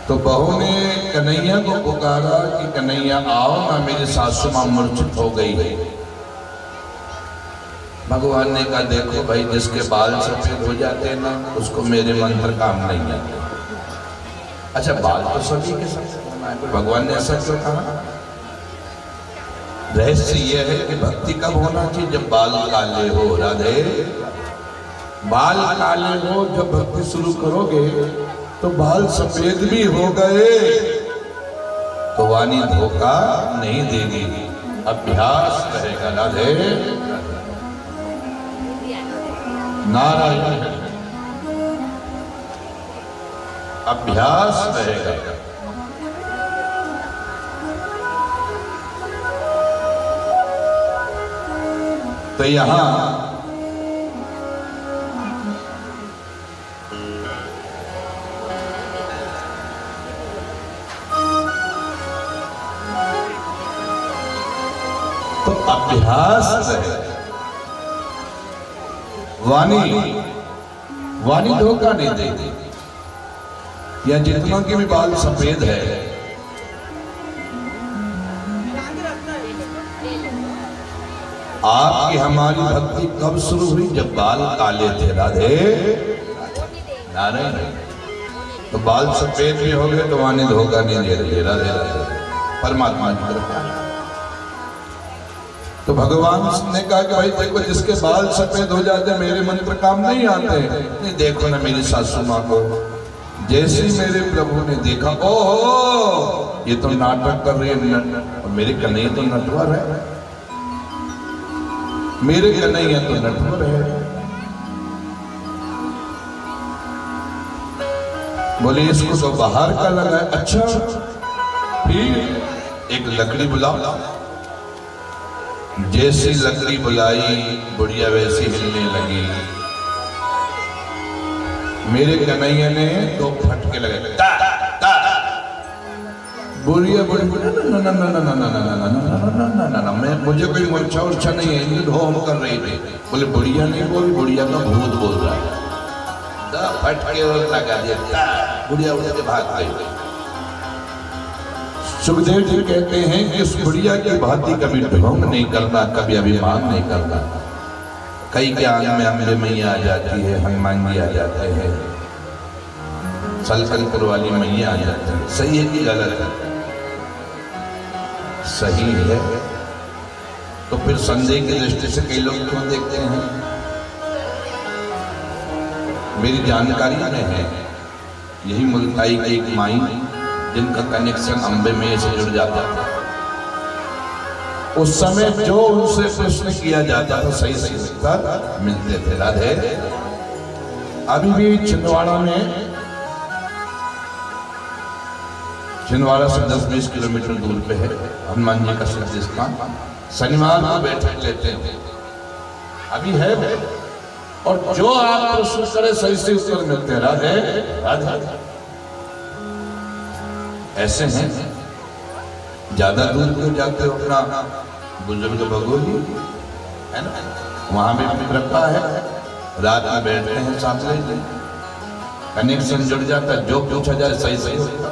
तो बहू ने कन्हैया को पुकारा कि कन्हैया आओ ना, मेरी सासू माँ मूर्छित हो गई है। भगवान ने कहा देखो भाई, जिसके बाल सफेद हो जाते हैं ना, उसको मेरे मंत्र काम नहीं आते। अच्छा, बाल तो सभी के साथ होना है, भगवान ने ऐसा क्यों कहा? रहस्य यह है कि भक्ति कब होना चाहिए? जब बाल काले हो। राधे, बाल काले हो जब भक्ति शुरू करोगे तो बाल सफेद भी हो गए तो वाणी धोखा नहीं देगी, अभ्यास रहेगा। राधे नारायण, अभ्यास रहेगा। तो यहां तो अभ्यास है। वाणी धोखा नहीं देगी। या जितना के भी बाल सफेद है, आपकी हमारी भक्ति कब शुरू हुई? जब बाल काले थे। राधे नारायण। तो बाल सफेद भी हो गए तो वाणी धोखा नहीं दे रही। राधे राधे, परमात्मा की कृपा। तो भगवान ने कहा कि भाई देखो, जिसके बाल सफेद हो जाते मेरे मंत्र काम नहीं आते। नहीं, देखो ना मेरी सासू माँ को, जैसे ही मेरे प्रभु ने देखा, ओहो ये तो नाटक कर रही है, और मेरे कन्हैया तो नटवर है, मेरे कन्हैया तो नटवर है। बोले इसको तो बाहर का लगा है। अच्छा, फिर एक लकड़ी बुलाओ। जैसी लकड़ी बुलाई, बुढ़िया वैसी हिलने लगी। मेरे कन्हैया ने 2 फटके लगे। ता ता बुढ़िया बुढ़ी ना, मैं मुझे कोई मूर्छा उर्छा नहीं है, इनकी ढोंग कर रही थी। बोले बुढ़िया नहीं बोली, बुढ़िया का भूत बोल रहा है। फटके और लगा दिया, बुढ़िया उड़ के भाग गई। सुखदेव जी कहते हैं कि उस बुढ़िया की भांति कभी ढोंग नहीं करना, कभी अभिमान नहीं करना। कई के आंग में अम्बे मैया आ जाती है, हनुमान जी आ जाते हैं, सलकनपुर वाली मैया आ जाती है। सही है कि गलत है? सही है। तो फिर संदेह की दृष्टि से कई लोग क्यों देखते हैं? मेरी जानकारी में है, यही मुल्ताई की एक माई जिनका कनेक्शन अम्बे में से जुड़ जाता था, उस समय जो उनसे प्रश्न किया जाता था सही सही उत्तर मिलते थे। राधे, अभी भी छिंदवाड़ा में, छिंदवाड़ा से 10-20 किलोमीटर दूर पे है हनुमान जी का सिद्ध स्थान। शनिवार को बैठक लेते हैं, अभी है, और जो आप प्रश्न करें सही से उत्तर मिलते हैं। राधे राधे। ऐसे हैं, ज्यादा दूर क्यों जाते हो? अपना बुजुर्ग भगोली है ना, वहां भी कृपा है, रात में बैठते हैं सामने, कनेक्शन जुड़ जाता है, जो पूछा जाए सही सही होता।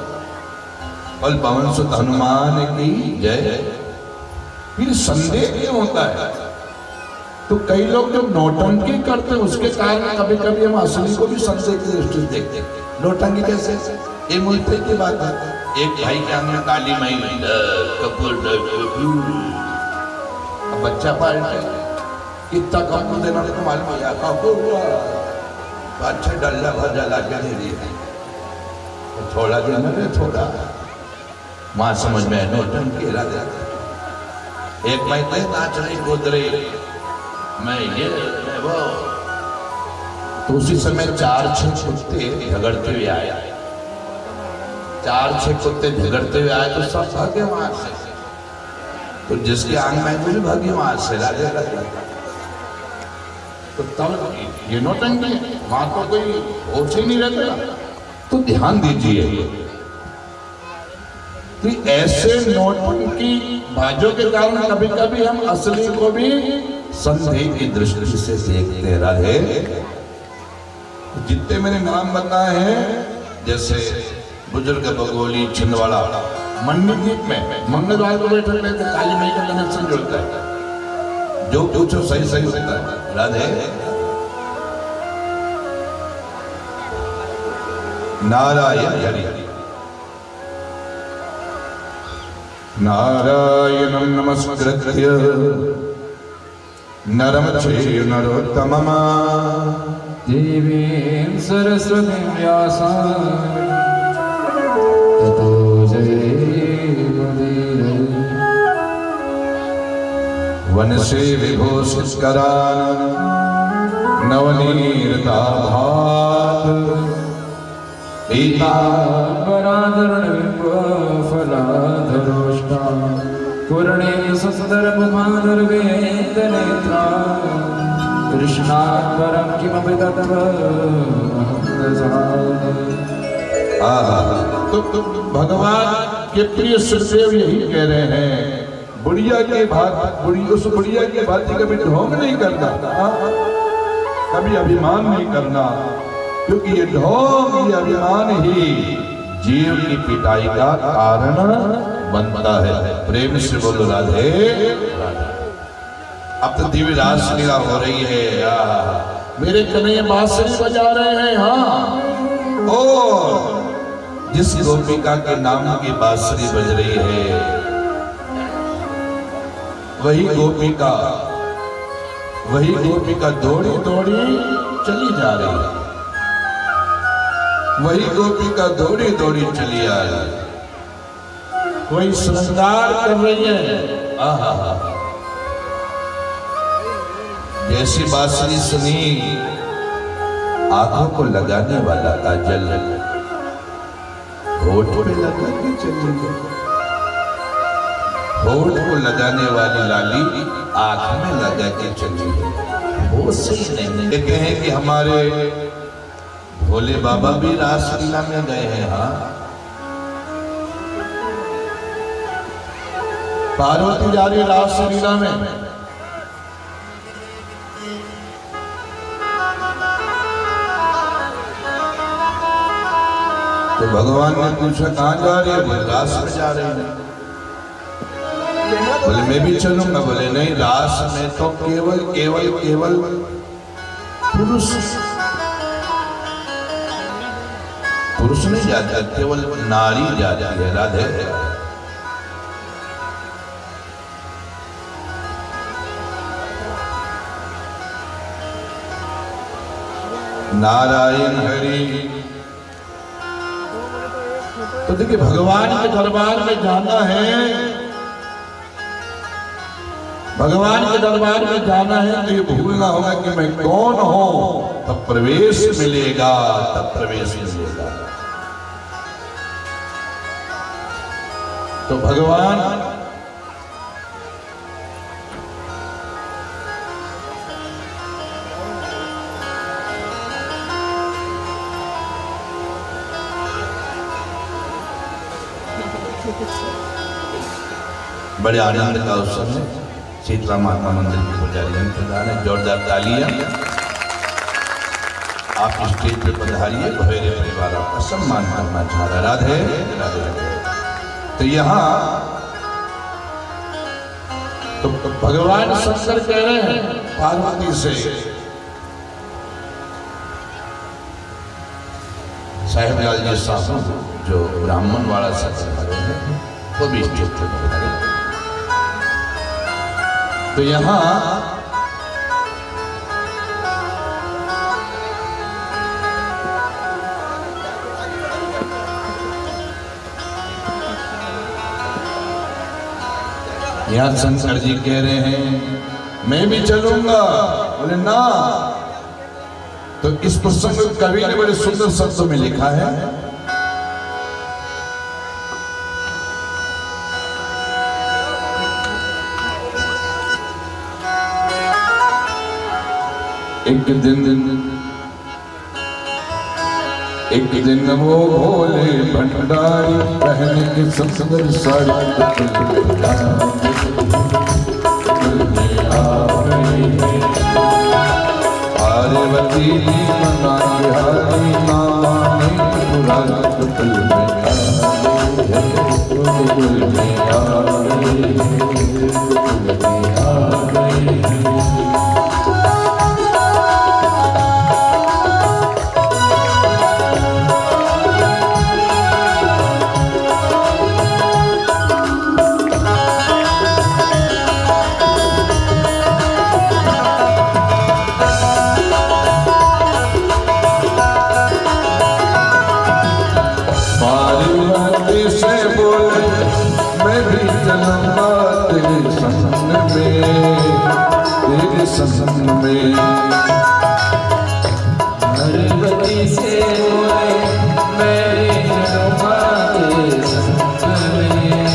बल पवन सुत हनुमान की जय। फिर संदेह क्यों होता है? तो कई लोग जो नौटंकी करते हैं उसके कारण कभी कभी हम असली को भी संदेह की दृष्टि से देखते हैं। नौटंकी कैसे? ये मुल्क की बात है। एक भाई के अंदर काली माई कपूर, अब बच्चा पाल्टे कितना कम देना तो मालूम है काको हुआ अच्छा डल्ला भजा ला के दे दिया तो थोड़ा देना रे थोड़ा माँ समझ में नोटन केला दे एक महीने नाच रही कूद रही मैं ये मैं वो तो उसी समय 4-6 कुत्ते झगड़ते हुए आए 4-6 कुत्ते झगड़ते हुए आए तो सब भागे वहां से तो जिसके आंग में भी भागी वहां से राजा राजा तो तब ये नौटंकी वहां तो कोई होश ही नहीं रहता तो ध्यान दीजिए कि ऐसे नौटंकी बाजों के कारण कभी कभी हम असली को भी संदेह की दृष्टि से देखते रहे। जितने मैंने नाम बताए हैं जैसे बुजुर्ग बगोली छिंदवाड़ा मंडीदीप में मंगलवार को बैठे रहते काली माई का कनेक्शन जुड़ता है जो पूछो सही सही होता है। राधे नारायण हरि नारायणं नमस्कृत्य नरं चैव नरोत्तमम् देवीं सरस्वतीं व्यासं ततो जयमुदीरये वनसे विभूषितकरान् नवनीरदाभात् पीताम्बराधरणबिम्बफलाधरोष्टा पूर्णेन्दु सुन्दरमुखादरवेदनेत्रा कृष्णात् परं किमपि तत्त्वमहं न जाने। तो भगवान के प्रिय सुखदेव यही कह रहे हैं बुढ़िया के भात उस बुढ़िया की भांति कभी ढोंग नहीं करना कभी अभिमान नहीं करना क्योंकि ये ढोंग ये अभिमान ही जीव की पिटाई का कारण बनता है। प्रेम से बोलो राधे। अब तो दिव्य रास लीला हो रही है मेरे कन्हैया बांसुरी बजा रहे हैं। हाँ और जिस गोपिका के नाम की बांसुरी बज रही है वही गोपिका दौड़ी दौड़ी चली जा रही है वही गोपिका दौड़ी दौड़ी चली आ रही है कोई श्रृंगार कर रही है आहा जैसी बांसुरी सुनी आंखों को लगाने वाला काजल होठ पे लगा के चली गई होठ को लगाने वाली लाली आंख में लगा के चली गई वो सही नहीं कहते हैं कि हमारे भोले बाबा भी रासलीला में गए हैं। हाँ पार्वती जा रही रासलीला में तो भगवान ने पूछा कहाँ जा रही है बोले रास में जा रही है बोले मैं भी चलूंगा बोले नहीं रास में तो केवल केवल केवल पुरुष नहीं जाता केवल नारी जाती है। राधे नारायण हरि। तो देखिए भगवान के दरबार में जाना है भगवान के दरबार में जाना है तो ये भूलना होगा कि मैं कौन हूं तब प्रवेश मिलेगा तो भगवान बड़े आनंद का अवसर है शीतला माता मंदिर के पुजारी प्रधान है जोरदार तालियां आप स्टेज पे पधारिए भैरे परिवार आपका सम्मान करना चाह रहा राधे राधे राधे। तो यहाँ तो भगवान शंकर कह रहे हैं पार्वती से साहेबलाल जी साहब जो ब्राह्मण वाला सत्संग हैं वो भी स्टेज पे पधारे तो यहां शंकर जी कह रहे हैं मैं भी चलूंगा। बोले ना। तो इस प्रसंग कवि ने बड़े सुंदर शब्दों में लिखा है, एक दिन वो भोले भंडारी पहन के सुंदर साड़ी पार्वती मना बिहारी नामा सत्संग में पार्वती से बोले मैं चलूंगा तेरे संग में,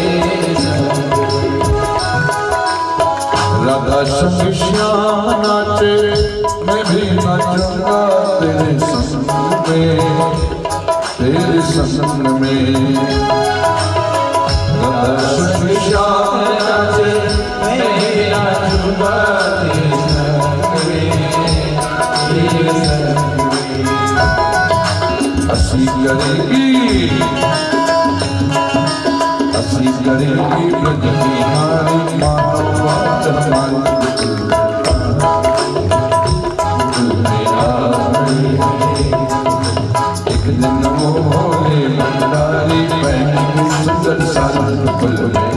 तेरे संग में। राधा संग श्याम नाचे मैं भी नाचूंगा तेरे संग में, तेरे संग में। राधा संग श्याम नाचे मैं भी नाचूंगा तेरे संग में, तेरे संग में। हंसी करेगी ब्रज की नारी मानव एक दिन वो भोले भंडारी पहन के सुंदर साड़ी फूल में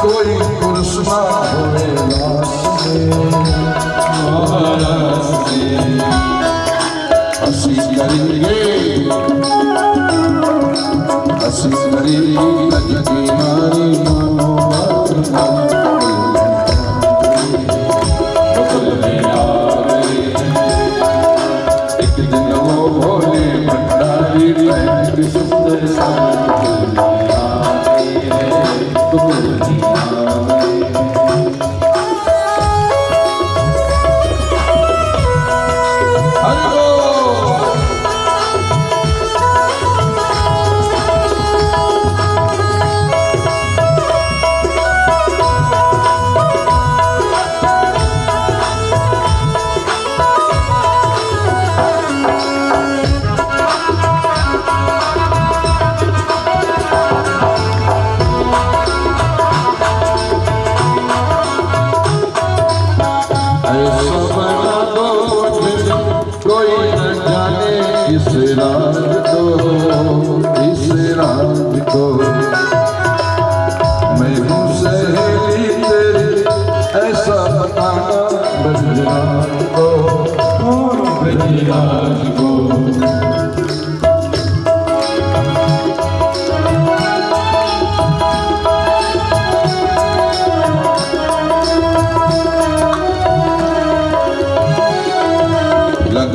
कोई पुरुष ना होए लास में, हंसी करेंगे हंसी करेगी ब्रज की नारी मानो एक दिन वो भोले भंडारी पहन के सुंदर साड़ी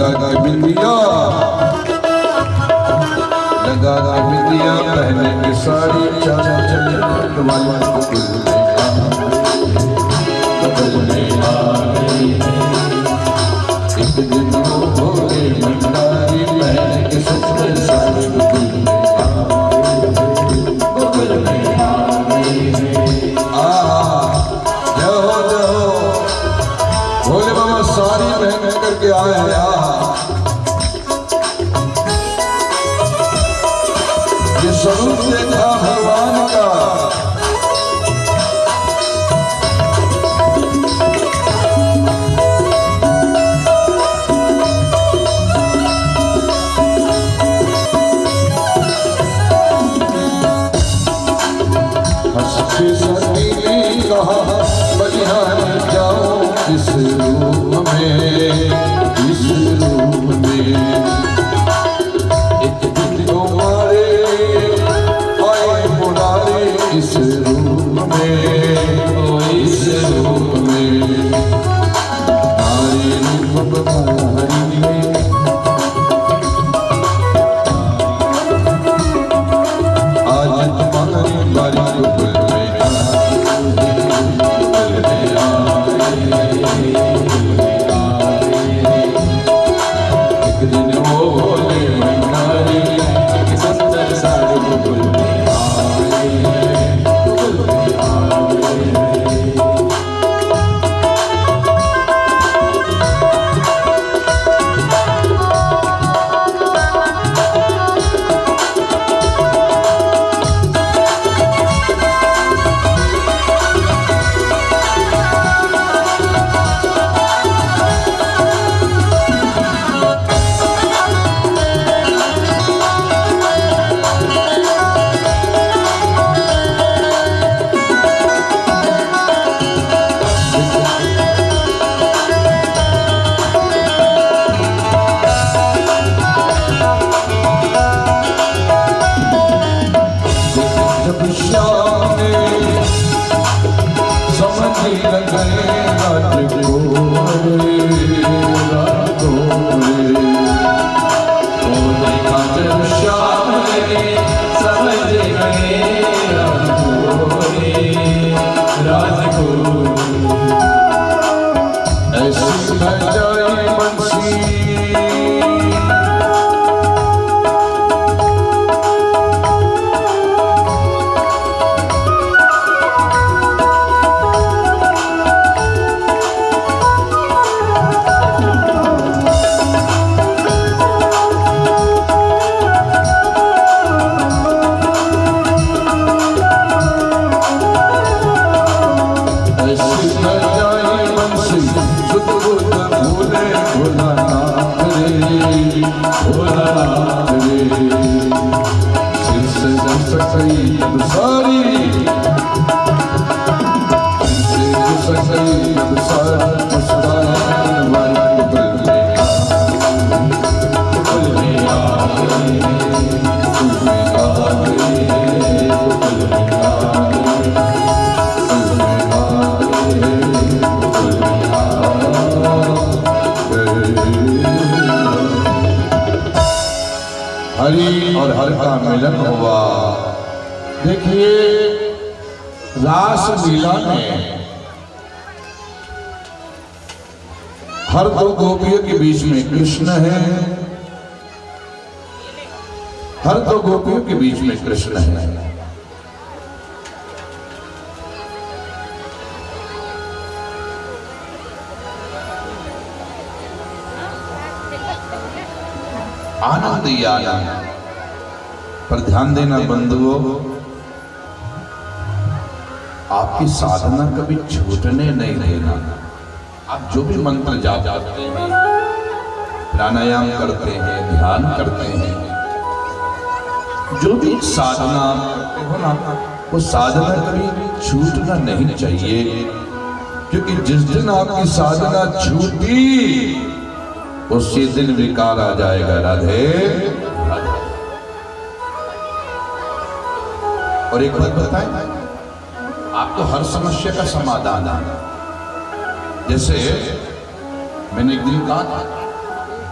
लगा के बिंदिया, लगा के बिंदिया, पहने के साड़ी, चाचा चले वाली बगल में आ गई है। एक दिन वो भोले भंडारी पहने के सुंदर साड़ी बगल में आ गई है। जहो जहो भोले बाबा साड़ी पहन करके आए हैं। ये स्वरूप देखा भगवान का, हंसते सती ने कहा बलिहार जाओ इस रूप में, इस रूप में। एक दिन को मारे आए मुरारे इस रूप में, ओ इस रूप में। नारी रूप बहारी में आज तुम्हारी बारी बगल में आ गई। एक दिन वो भोले भंडारी की सुंदर साड़ी बगल में आ गई है, बगल में आ गई है। जब शाम समझ लगे रात को रे, रात को रे। ओ देखा जब शाम समझ गए रात को रे, रात को। ऐसी बजाई बंसी हरि और हर का मिलन हुआ। देखिए रास लीला में हर दो गोपियों के बीच में कृष्ण है, हर दो गोपियों के बीच में कृष्ण है। आनंद ही आनंद। पर ध्यान देना बंधुओं, आपकी साधना कभी छूटने नहीं देना। आप जो भी मंत्र जाप करते हैं, प्राणायाम करते हैं, ध्यान करते हैं, जो भी साधना करते हो ना, वो साधना कभी छूटना नहीं चाहिए। क्योंकि जिस दिन आपकी साधना छूटी उसी दिन विकार आ जाएगा। राधे राधे। और एक बात बताएं, आपको हर समस्या का समाधान आना। जैसे मैंने एक दिन कहा था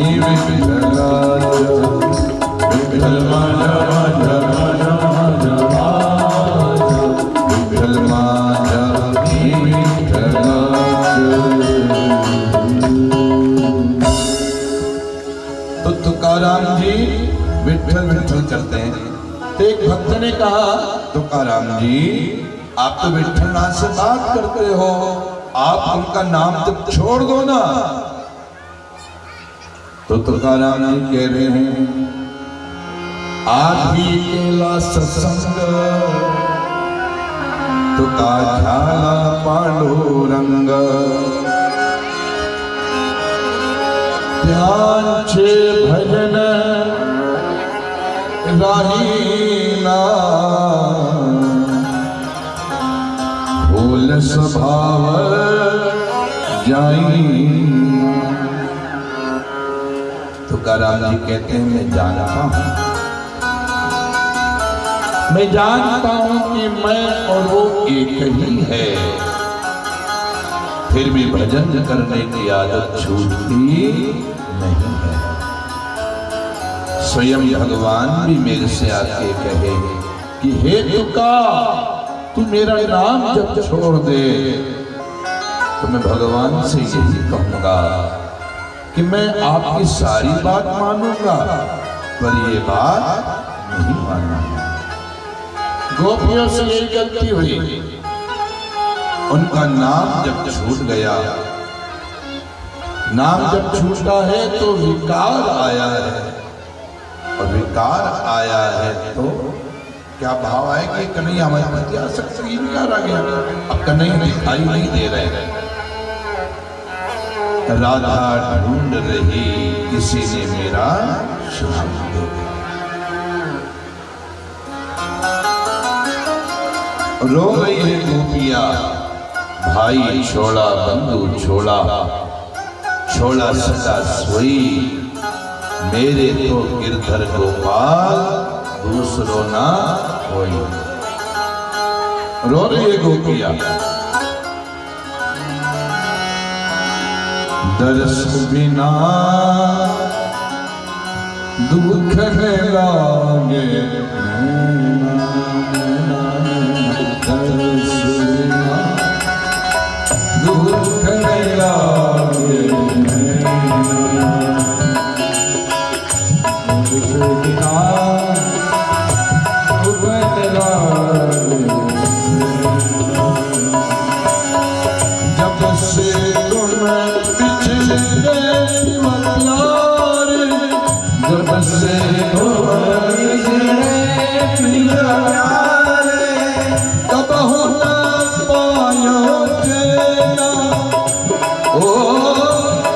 मी विठ्ठलाच्या विठ्ठल माझ्या माझ्या माझ्या माझ्या माझ्या विठ्ठल माझ्या मी विठ्ठलाच्या। तो तुकाराम जी विठ्ठल विठ्ठल करते हैं। तो एक भक्त ने कहा तुकाराम जी आप तो विठ्ठलनाथ से बात करते हो, आप उनका नाम जब छोड़ दो ना। तो तुकाराम जी कह रहे हैं आज भी केला सत्संग तुका झाला पांडुरंग ध्यान छे भजन राहीना भूल स्वभाव जाई। तुकाराम जी कहते हैं मैं जानता हूं कि मैं और वो एक ही है, फिर भी भजन करने की आदत छूटती नहीं है। स्वयं भगवान भी मेरे से आके कहे कि हे तुका तू मेरा नाम जब छोड़ दे तो मैं भगवान से यही कहूंगा कि मैं आपकी सारी बात मानूंगा पर ये बात नहीं मानूंगा। गोपियों से यही गलती हुई, उनका नाम जब छूट गया, नाम जब छूटा है तो विकार आया है, और विकार आया है तो क्या भाव है कि कन्हैया हमारे प्रति आसक्त विकार आ गया। अब कन्हैया दिखाई नहीं दे रहे, राधा ढूंढ रही किसी ने मेरा श्याम दे दिया। रो रही है गोपिया भाई छोड़ा बंधु छोड़ा छोड़ा सदा सोई मेरे तो गिरधर गोपाल दूसरो ना कोई। रो रही है गोपिया दर्श बिना दुख है लागे दर्श बिना दुख है लागे दुख बिना दुख है लागे जब से तुम जब से तब होना पायो चेना ओ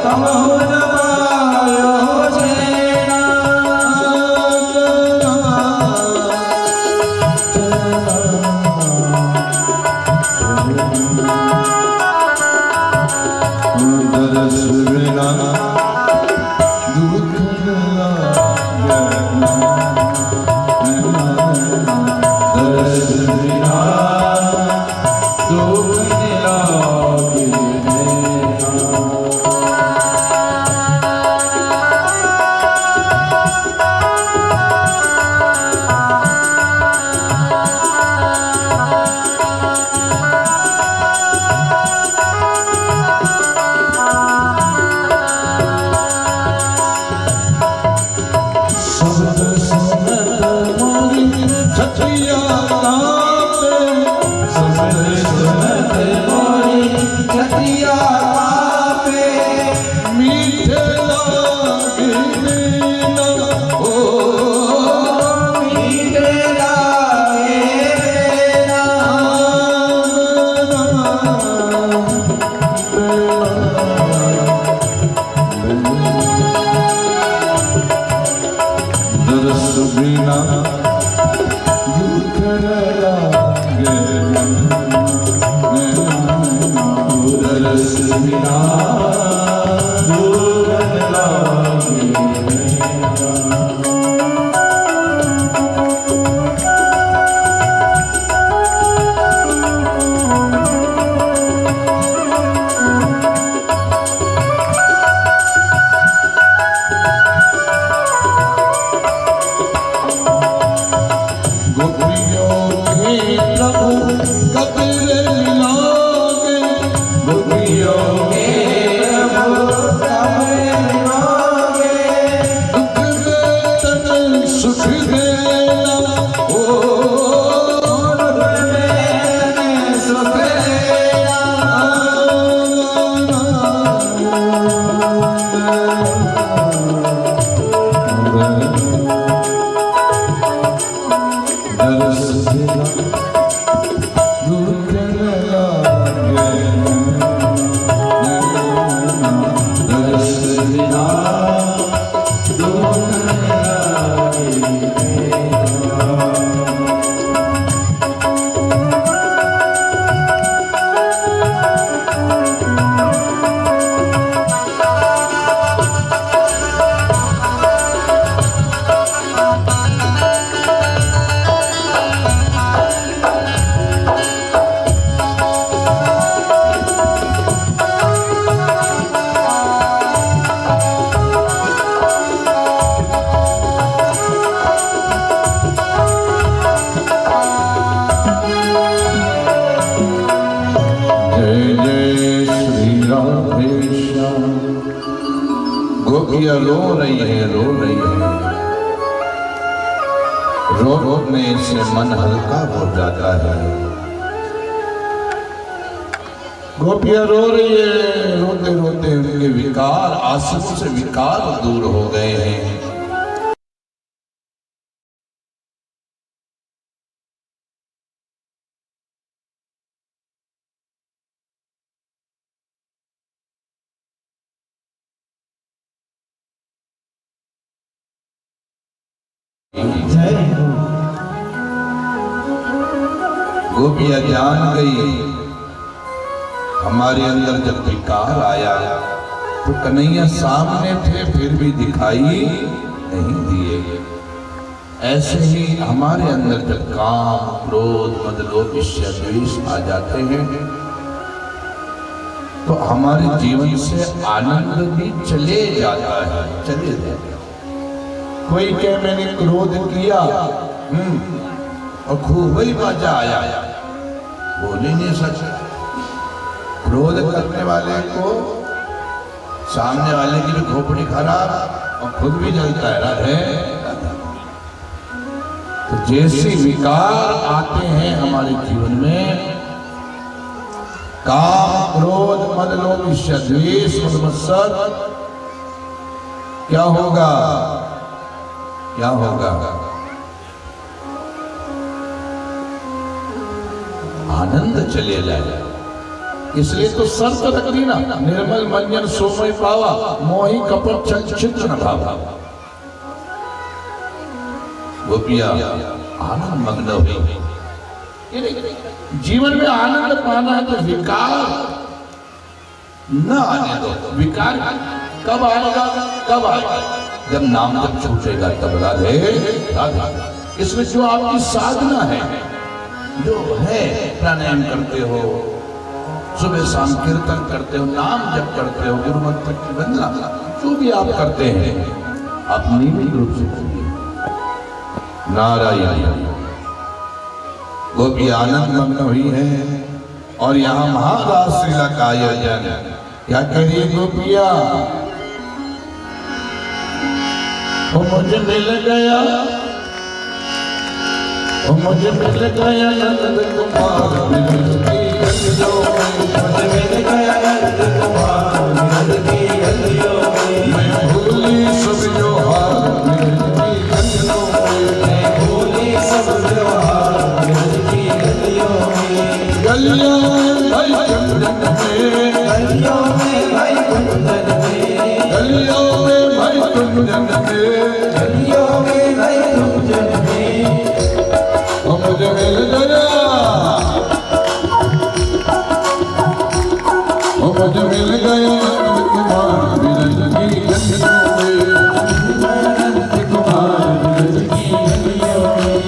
तब होना पायो चेना दरस बिना गोपियां रो रही है, रो रही है। रोने से मन हल्का हो जाता है। गोपियां रो रही है, रोते रोते उनके विकार, आंसुओं से विकार दूर हो गए हैं। जय हो। गोपियां जान गई हमारे अंदर जब विकार आया तो कन्हैया सामने थे फिर भी दिखाई नहीं दिए। ऐसे ही हमारे अंदर जब काम, क्रोध, मद, लोभ, ईर्ष्या, द्वेष आ जाते हैं तो हमारे जीवन से आनंद भी चले जाता है, चले जाता है। कोई कहे मैंने क्रोध किया और खूब ही मजा आया, बोल ही नहीं सकता। क्रोध करने वाले को सामने वाले की भी खोपड़ी खराब और खुद भी जलता है। राधे तो जैसे विकार आते हैं हमारे जीवन में, काम, क्रोध, मद, लोभ, ईर्ष्या, द्वेष, मत्सर, क्या होगा? क्या होगा? आनंद चले जाए। इसलिए तो शर्त रख दी ना, निर्मल मंजन सोमय पावा, मोहि कपट चित्र न भावा। गोपियां आनंद मग्न हुई। जीवन में आनंद पाना है तो विकार न आने दो। विकार कब आएगा? कब आएगा? जब नाम जब छूटेगा तब। राधे राधे। इसमें जो आपकी साधना है, जो है, प्राणायाम करते हो, सुबह शाम कीर्तन करते हो, नाम जप करते हो, गुरु मंत्र की वंदना, जो भी आप करते हैं आप नियमित रूप से करिए। नारायण। गोपी आनंद मग्न हुई है और यहाँ महारास लीला का आयोजन। क्या कह रही है गोपिया? वो मुझे मिल गया, वो मुझे मिल गया नंद कुमार मिलती गलियों में। मुझे मिल गया नंद कुमार मिलती गलियों में। मैं भूली सब त्योहार मिलती गलियों में। मैं भूली सब त्योहार मिलती गलियों में। गलियों में भाई कुंदन में, गलियों में भाई कुंदन में, गलियों में भाई कुंदन में, गलियों में भाई कुंदन में। वो मुझे मिल गया, वो मुझे मिल गया नंद कुमार मिलती गलियों में। नंद कुमार मिलती गलियों में।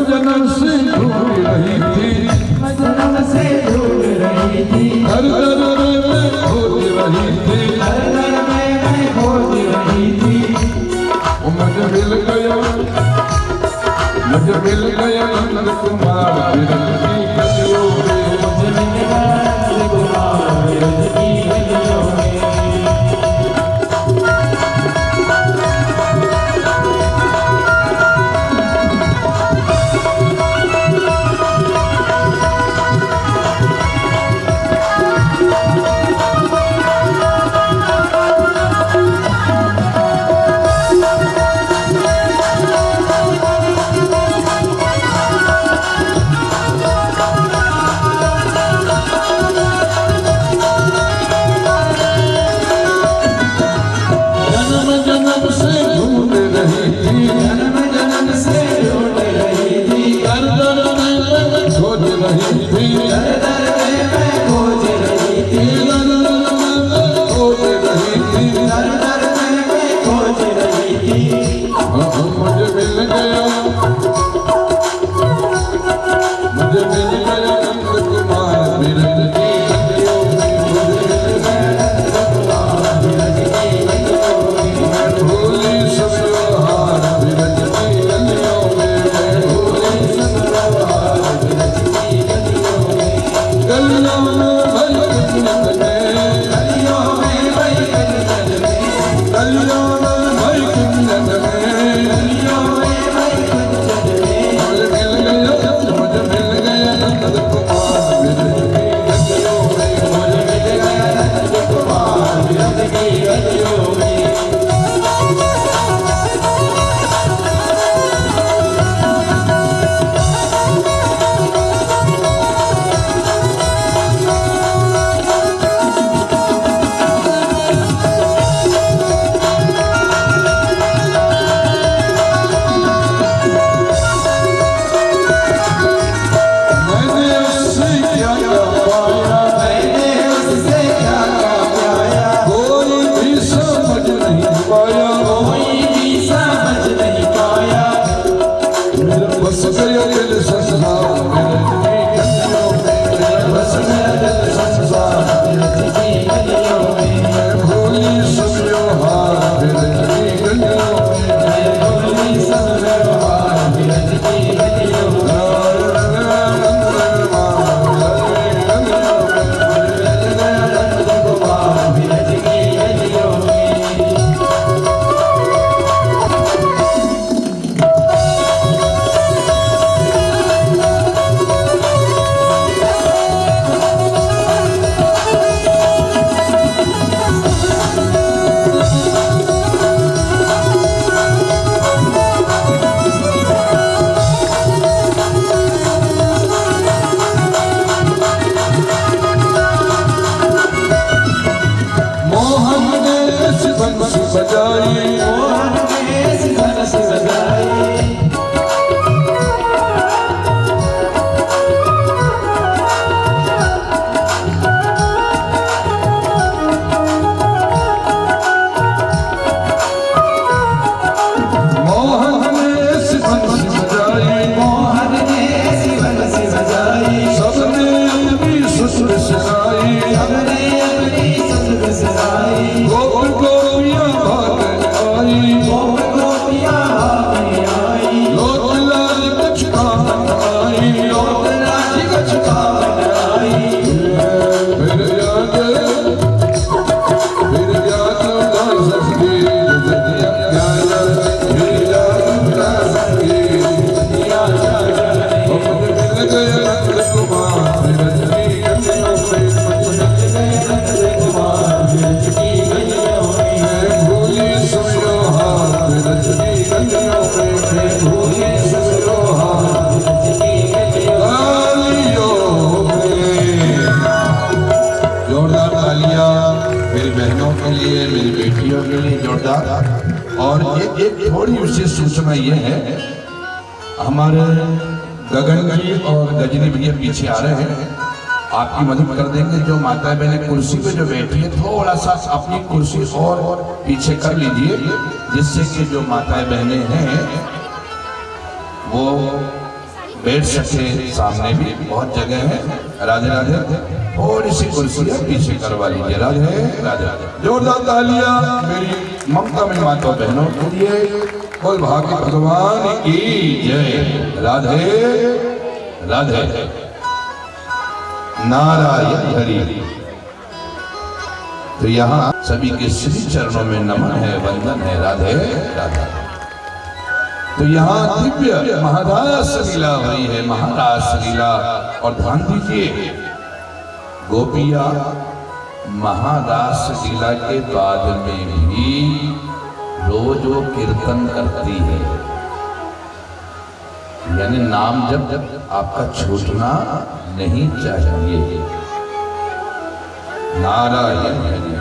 जन्म से दूर रही थी, जन्म से दूर रही थी, हर दर में खोज रही थी, हर दर में मैं खोज रही थी। वो मुझे मिल गया, मुझे मिल गया नंद कुमार मिलती गलियों में। मुझे मिल गया नंद कुमार मिलती गलियों में। जन्म से ढूंढ रही थी, जन्म जन्म से ढूंढ रही थी, दर दर में मैं खोज रही थी, दर दर में मैं खोज रही थी, दर दर में मैं खोज रही थी। दर दर में मैं खोज रही थी। मुझे मिल गया, थोड़ी विशेष सूचना ये है, हमारे गगन जी और गजनी भैया पीछे आ रहे हैं, आपकी मदद कर देंगे। जो माता बहनें कुर्सी पे जो बैठी है, थोड़ा सा अपनी कुर्सी और पीछे कर लीजिए, जिससे कि जो माताएं बहनें हैं वो बैठ सके। सामने भी बहुत जगह है। राधे राधे। थोड़ी सी कुर्सियां पीछे करवा लीजिए। राधे राधे। जोरदार तालियां मेरी ममता में माता बहनों के लिए। बोल भाग्य भगवान की जय। राधे राधे। नारायण हरि। तो यहाँ सभी के श्री चरणों में नमन है, वंदन है। राधे राधे। तो यहाँ दिव्य महारास लीला हुई है, महारास लीला। और ध्यान दीजिए, गोपिया महारास लीला के बाद में भी रोज वो कीर्तन करती है, यानी नाम जब आपका छूटना नहीं चाहिए। नारायण हरि।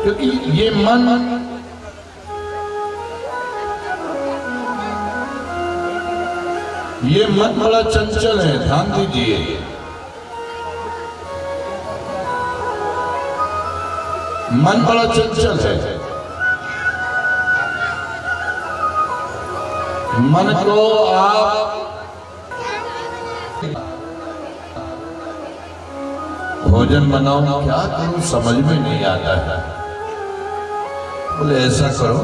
क्योंकि ये मन बड़ा चंचल है। ध्यान दीजिए, मन बड़ा चंचल है। मन को आप भोजन बनाओ, क्या करूं समझ में नहीं आता है। बोले ऐसा करो,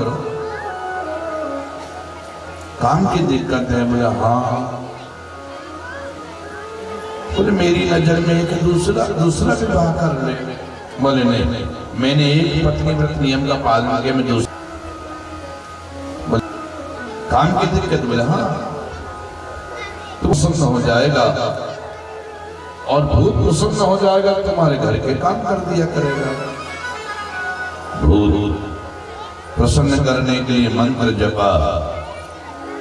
काम की दिक्कत है। बोले हाँ। बोले मेरी नजर में एक दूसरा विवाह कर ले। बोले नहीं, मैंने एक पत्नी व्रत नियम का पालन किया, मैं दूसरा। बोले काम की दिक्कत। बोले हाँ, तू प्रसन्न हो जाएगा और भूत प्रसन्न हो जाएगा, तुम्हारे घर के काम कर दिया करेगा। भूत प्रसन्न करने के लिए मंत्र जपा।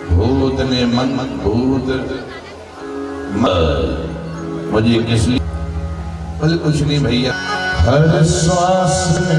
भूत ने भूत मुझे किस लिए? बोले कुछ नहीं भैया, हर श्वास में